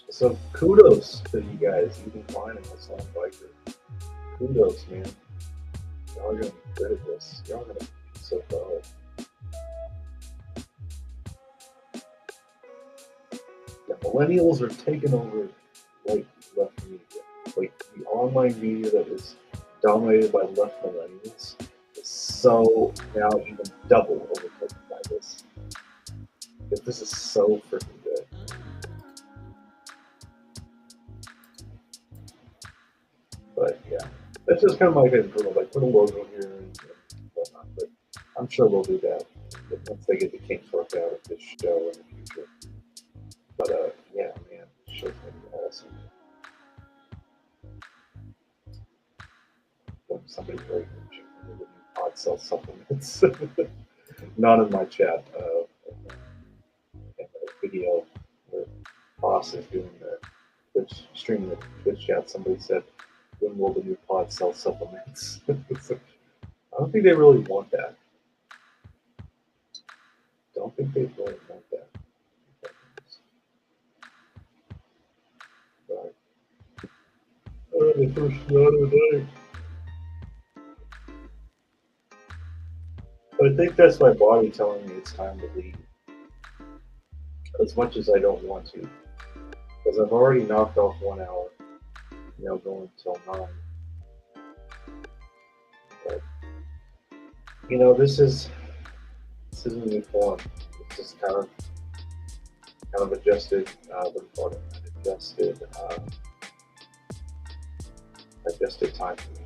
So kudos to you guys, even finding this on Biker. Kudos, man. Y'all are gonna be good at this. Y'all are gonna be so proud. The millennials are taking over like left media. Like the online media that was dominated by left millennials is so now even double overtaken by this. Because this is so freaking good. But yeah, that's just kind of my favorite. Like put a logo here and whatnot. But I'm sure they'll do that once they get the kinks worked out of this show in the future. But yeah, man, this show's gonna be awesome. Somebody very rich with new pod cell supplements. Not in my chat. In the video where Boss is doing the Twitch stream, the Twitch chat, somebody said, "When will the new pod sell supplements?" I don't think they really want that. Don't think they really want that. But, the first shot of the day. I think that's my body telling me it's time to leave. As much as I don't want to. Because I've already knocked off 1 hour, going till 9. But, this isn't new form. It's just kind of adjusted, adjusted time for me.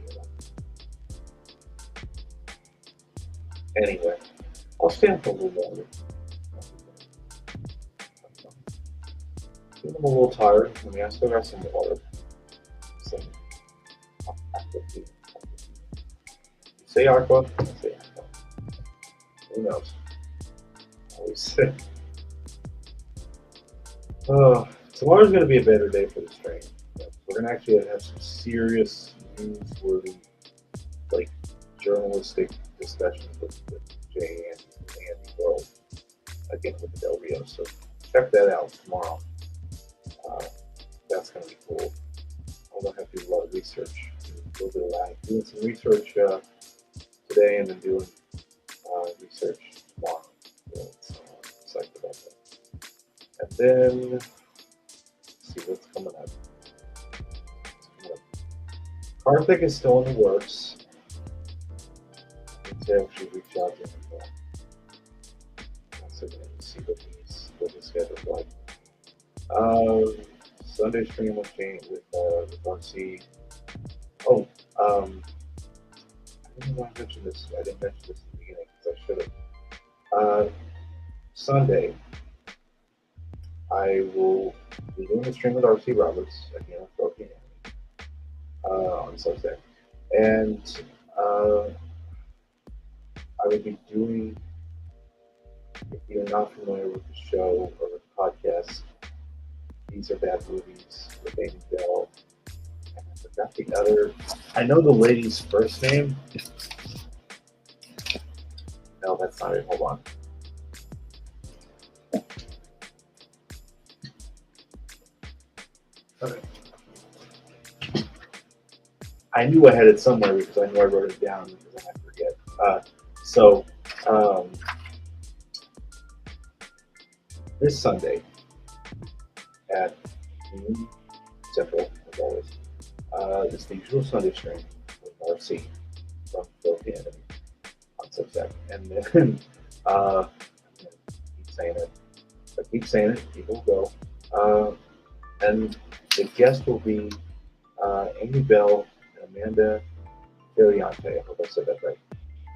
Anyway, I'll stand for a little longer. I'm a little tired. I mean, I still got some water. You say aqua? I say aqua. Who knows? Always sick. Tomorrow's going to be a better day for the stream. We're going to actually have some serious newsworthy, like, journalistic discussions with Jay and Andy World, again with the Del Rio. So check that out tomorrow. That's going to be cool. I'm going to have to do a lot of research. Doing some research today and then doing research tomorrow. So I'm excited about that. And then, let's see what's coming up. Karthik is still in the works. I need to actually reach out to him. See what his schedule's like. Sunday stream with RC. Oh, I didn't want to mention this. I didn't mention this in the beginning because I should have. Sunday, I will be doing a stream with RC Roberts again at 4 p.m. On Sunday, and I will be doing. If you're not familiar with the show or the podcast, These Are Bad Movies with Amy Bell. And I Not the other. I know the lady's first name. No, that's not it. Hold on. Okay. I knew I had it somewhere because I knew I wrote it down because I forget. So this Sunday at noon Central, as always, is the usual Sunday stream with RC from Filthy Enemy on Substack. And then, I'm gonna keep saying it. I keep saying it, people will go. And the guest will be Amy Bell and Amanda Filiante. I hope I said that right.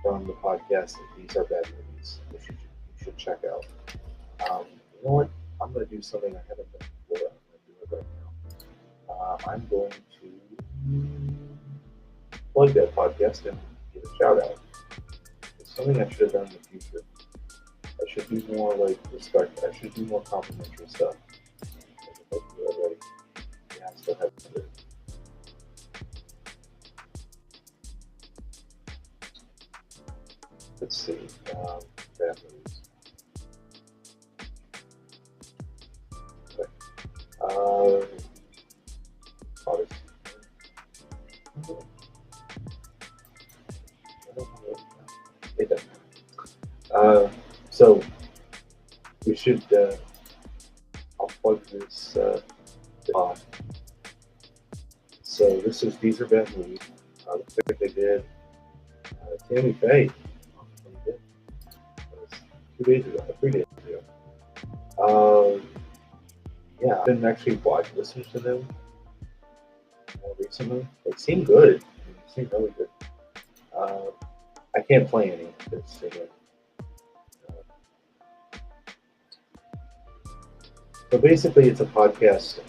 From the podcast These Are Bad Movies, which you should check out. You know what? I'm going to do something I haven't done before. I'm going to do it right now. I'm going to plug that podcast and give a shout out. It's something I should have done in the future. I should do more like respect. I should do more complimentary stuff. I do already. Yeah, I still have to do it. Let's see. Bad movies. Okay. Odyssey. It doesn't matter. So we should. I'll plug this. So this is These Are Bad Movies. Looks like they did. Tammy Faye. That was 2 days ago, 3 days ago. Yeah, I've been actually listening to them more recently. They seem good. They seem really good. I can't play any because again. So basically, it's a podcast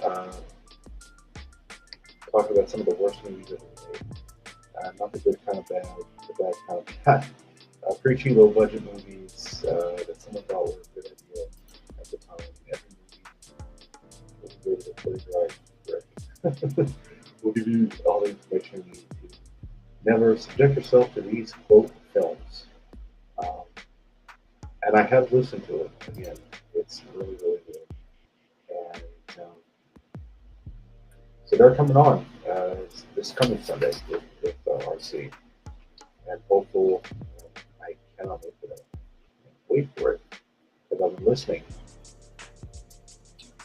talking about some of the worst movies ever made. Not the good kind of bad, the bad kind of bad. Preachy, low-budget movies that someone thought were a good idea at the time. Every movie was rated a 30 We'll give you all the information you need to. Never subject yourself to these quote films. And I have listened to it again. It's really, really good. And so they're coming on this coming Sunday with RC. And hopefully, I cannot wait for that. Wait for it because I've been listening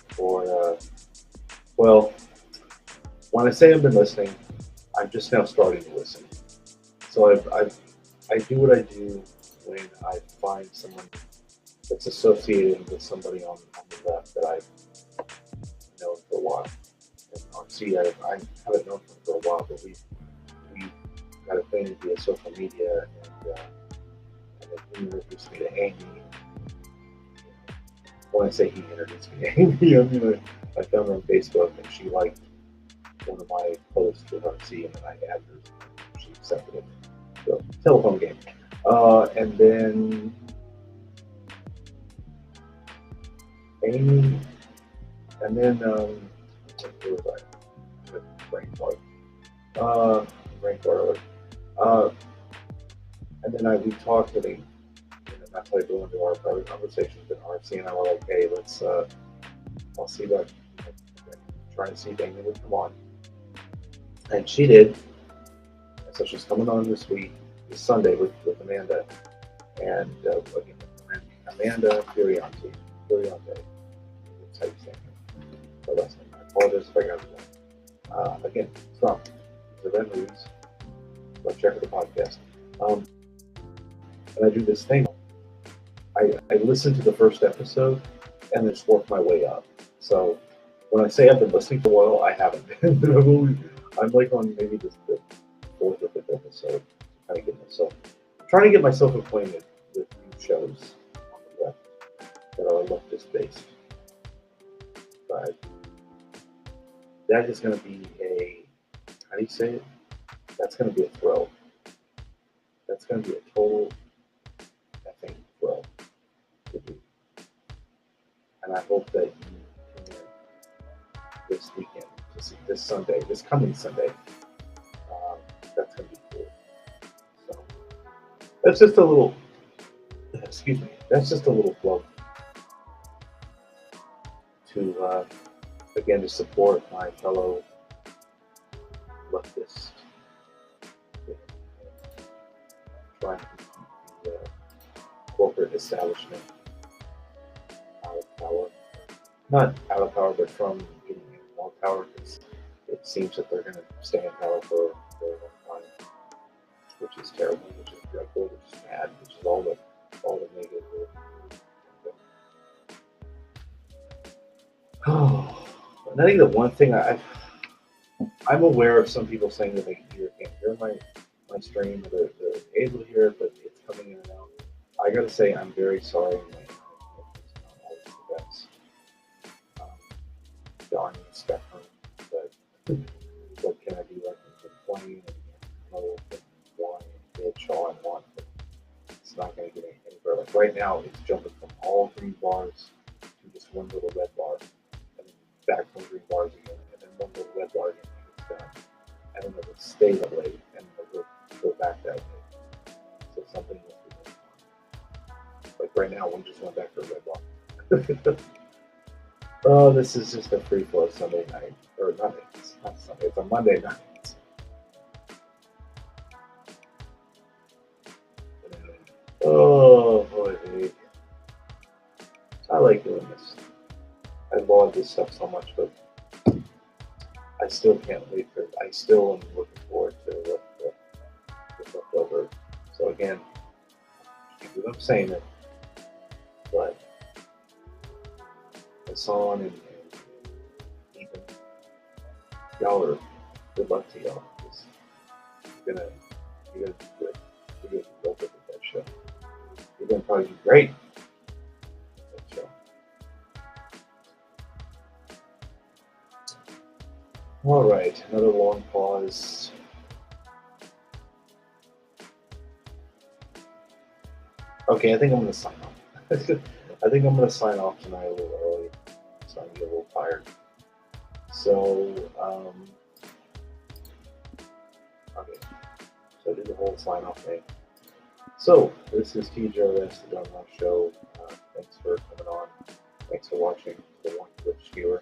for well, when I say I've been listening, I'm just now starting to listen. So I do what I do when I find someone that's associated with somebody on the left that I've known for a while. And RC, I haven't known him for a while, but we got acquainted via social media, and then he introduced me to Amy. When I say he introduced me to Amy, I mean I found her on Facebook, and she liked one of my posts with RC, and then I added her. She accepted it. So, telephone game. And then Amy, and then who was I? Brain fart. And then we talked with him, and that's how I go into our private conversations with RC, and I was like, hey, let's, I'll see that, trying to see if Amy would come on. And she did. So she's coming on this Sunday with Amanda, and again, Amanda Filiante. That's how you say it. So that's I apologize if I got it wrong. Again, from the Red Movies. Go check out the podcast. And I do this thing. I listen to the first episode and then just work my way up. So when I say I've been listening for a while, I haven't been. I'm like on maybe the fourth or fifth episode. Trying to get myself acquainted with new shows on the left that are leftist based. But that is going to be how do you say it? That's going to be a thrill. That's going to be a total, I think, thrill to do. And I hope that you come in this weekend, this Sunday, this coming Sunday, That's just a little. Excuse me. That's just a little plug to again to support my fellow leftists trying to keep the corporate establishment out of power. Not out of power, but from getting more power, because it seems that they're going to stay in power for a long time, which is terrible, which is dreadful, which is bad, which is all the negative. Oh, and I think the one thing I'm aware of some people saying that they either can't hear my stream or they're able to hear it, but it's coming in and out. I gotta say, I'm very sorry. My it's not always the best. On the spectrum, but what can I do? I can complain and know why and bitch all I want, but it's not going to get anywhere. Like right now, it's jumping from all green bars to just one little red bar, and then back from green bars again, and then one little red bar again when it's done. And then it'll stay that way, and it'll go back that way. So something must be going on. Like right now, one just went back to a red bar. Oh, this is just a free flow Sunday night. Or not, it's not Sunday, it's a Monday night. Oh, boy. I like doing this. I love this stuff so much, but I still can't wait for it. I still am looking forward to what's left over. So again, I'm saying it, but Hassan and Ethan, y'all are good luck to y'all. You're gonna do good. You're gonna do well with that show. You're gonna probably do great with that show. All right, another long pause. Okay, I think I'm gonna sign off. I think I'm gonna sign off tonight a little early, so I'm getting a little tired. So, okay. So I did the whole sign off thing. So, this is TJRS, the John Ross Show. Thanks for coming on. Thanks for watching, the one Twitch viewer.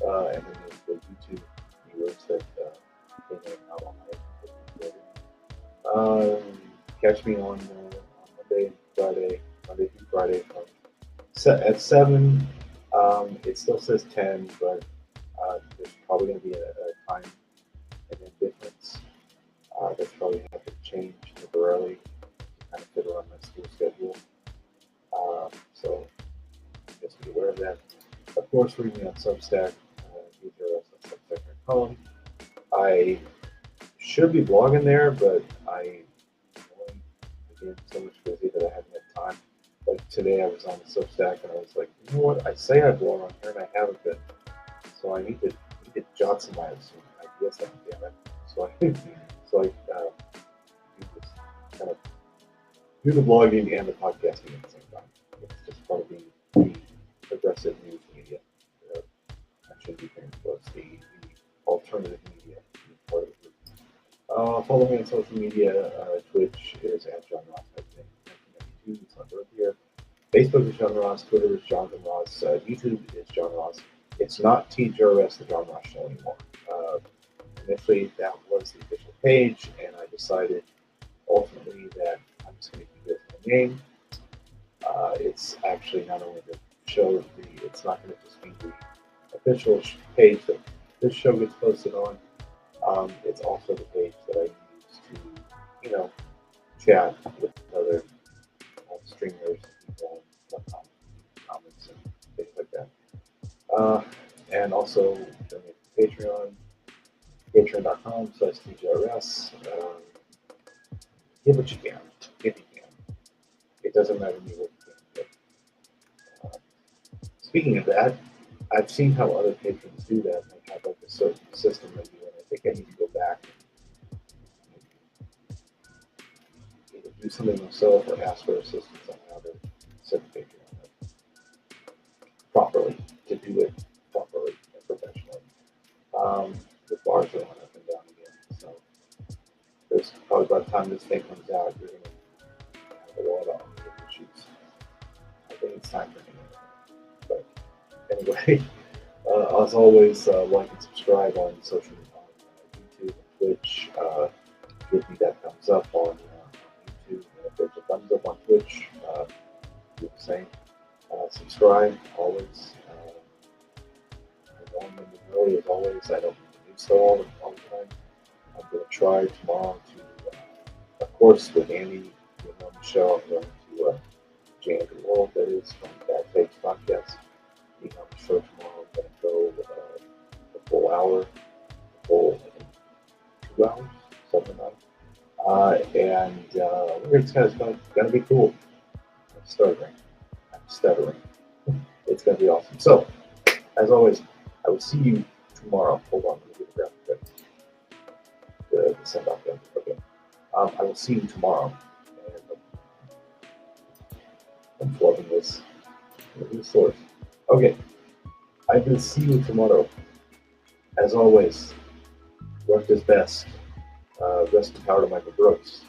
And then the YouTube viewers that came in out all night. Catch me on Monday through Friday at 7. It still says 10, but there's probably going to be a time and a difference. That's probably going to have to change temporarily to kind of fit around my school schedule. So just be aware of that. Of course, read me on Substack, TJRS.substack.com. I should be blogging there, but I again so much busy that I haven't had time. Like today, I was on the Substack and I was like, you know what? I say I blog on here and I haven't been, so I need to jot some ideas down. Damn it! So I do this kind of do the blogging and the podcasting at the same time. It's just part of the progressive news media. I should be very close. The alternative media part of it. Follow me on social media. Twitch is at John Ross. 1992. It's my birth year. Facebook is John Ross. Twitter is Jonathan Ross. YouTube is John Ross. It's not TJRS, the John Ross Show anymore. Initially, that was the official page, and I decided ultimately that I'm just going to keep it as my name. It's actually not only the show, it's not going to just be the official page that this show gets posted on. It's also the page that I use to, chat with other streamers, people, comments, and things like that. And also Patreon, patreon.com/TJRS. Give what you can, if you can. It doesn't matter to me what you can. But, speaking of that, I've seen how other patrons do that. And they have like a certain system they do, and I think I need to go back and either do something myself or ask for assistance on how to set the Patreon up properly, to do it properly and professionally. The bars are going up and down again, so there's probably by the time this thing comes out, you're going to a lot of issues. I think it's time for me. But anyway, as always, like and subscribe on social media, YouTube and Twitch. Give me that thumbs up on YouTube. And if there's a thumbs up on Twitch, do the same. Subscribe always. I don't remember really, as always, I don't do so all the time. I'm going to try tomorrow to, of course, with Andy being on the show, I'm going to jam the world, that is, from that Takes podcast. Being on the show tomorrow, I'm going to go the full hour, the full, I think, 2 hours, something like that. It's going to be cool. I'm stuttering. It's going to be awesome. So, as always, I will see you tomorrow. Hold on, let me get the graphic. The send off there. Okay. I will see you tomorrow. And I'm flooding this. Source. Okay. I will see you tomorrow. As always, work is best. Rest in power to Michael Brooks.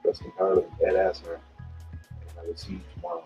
Rest in power to Ed Asner. And I will see you tomorrow.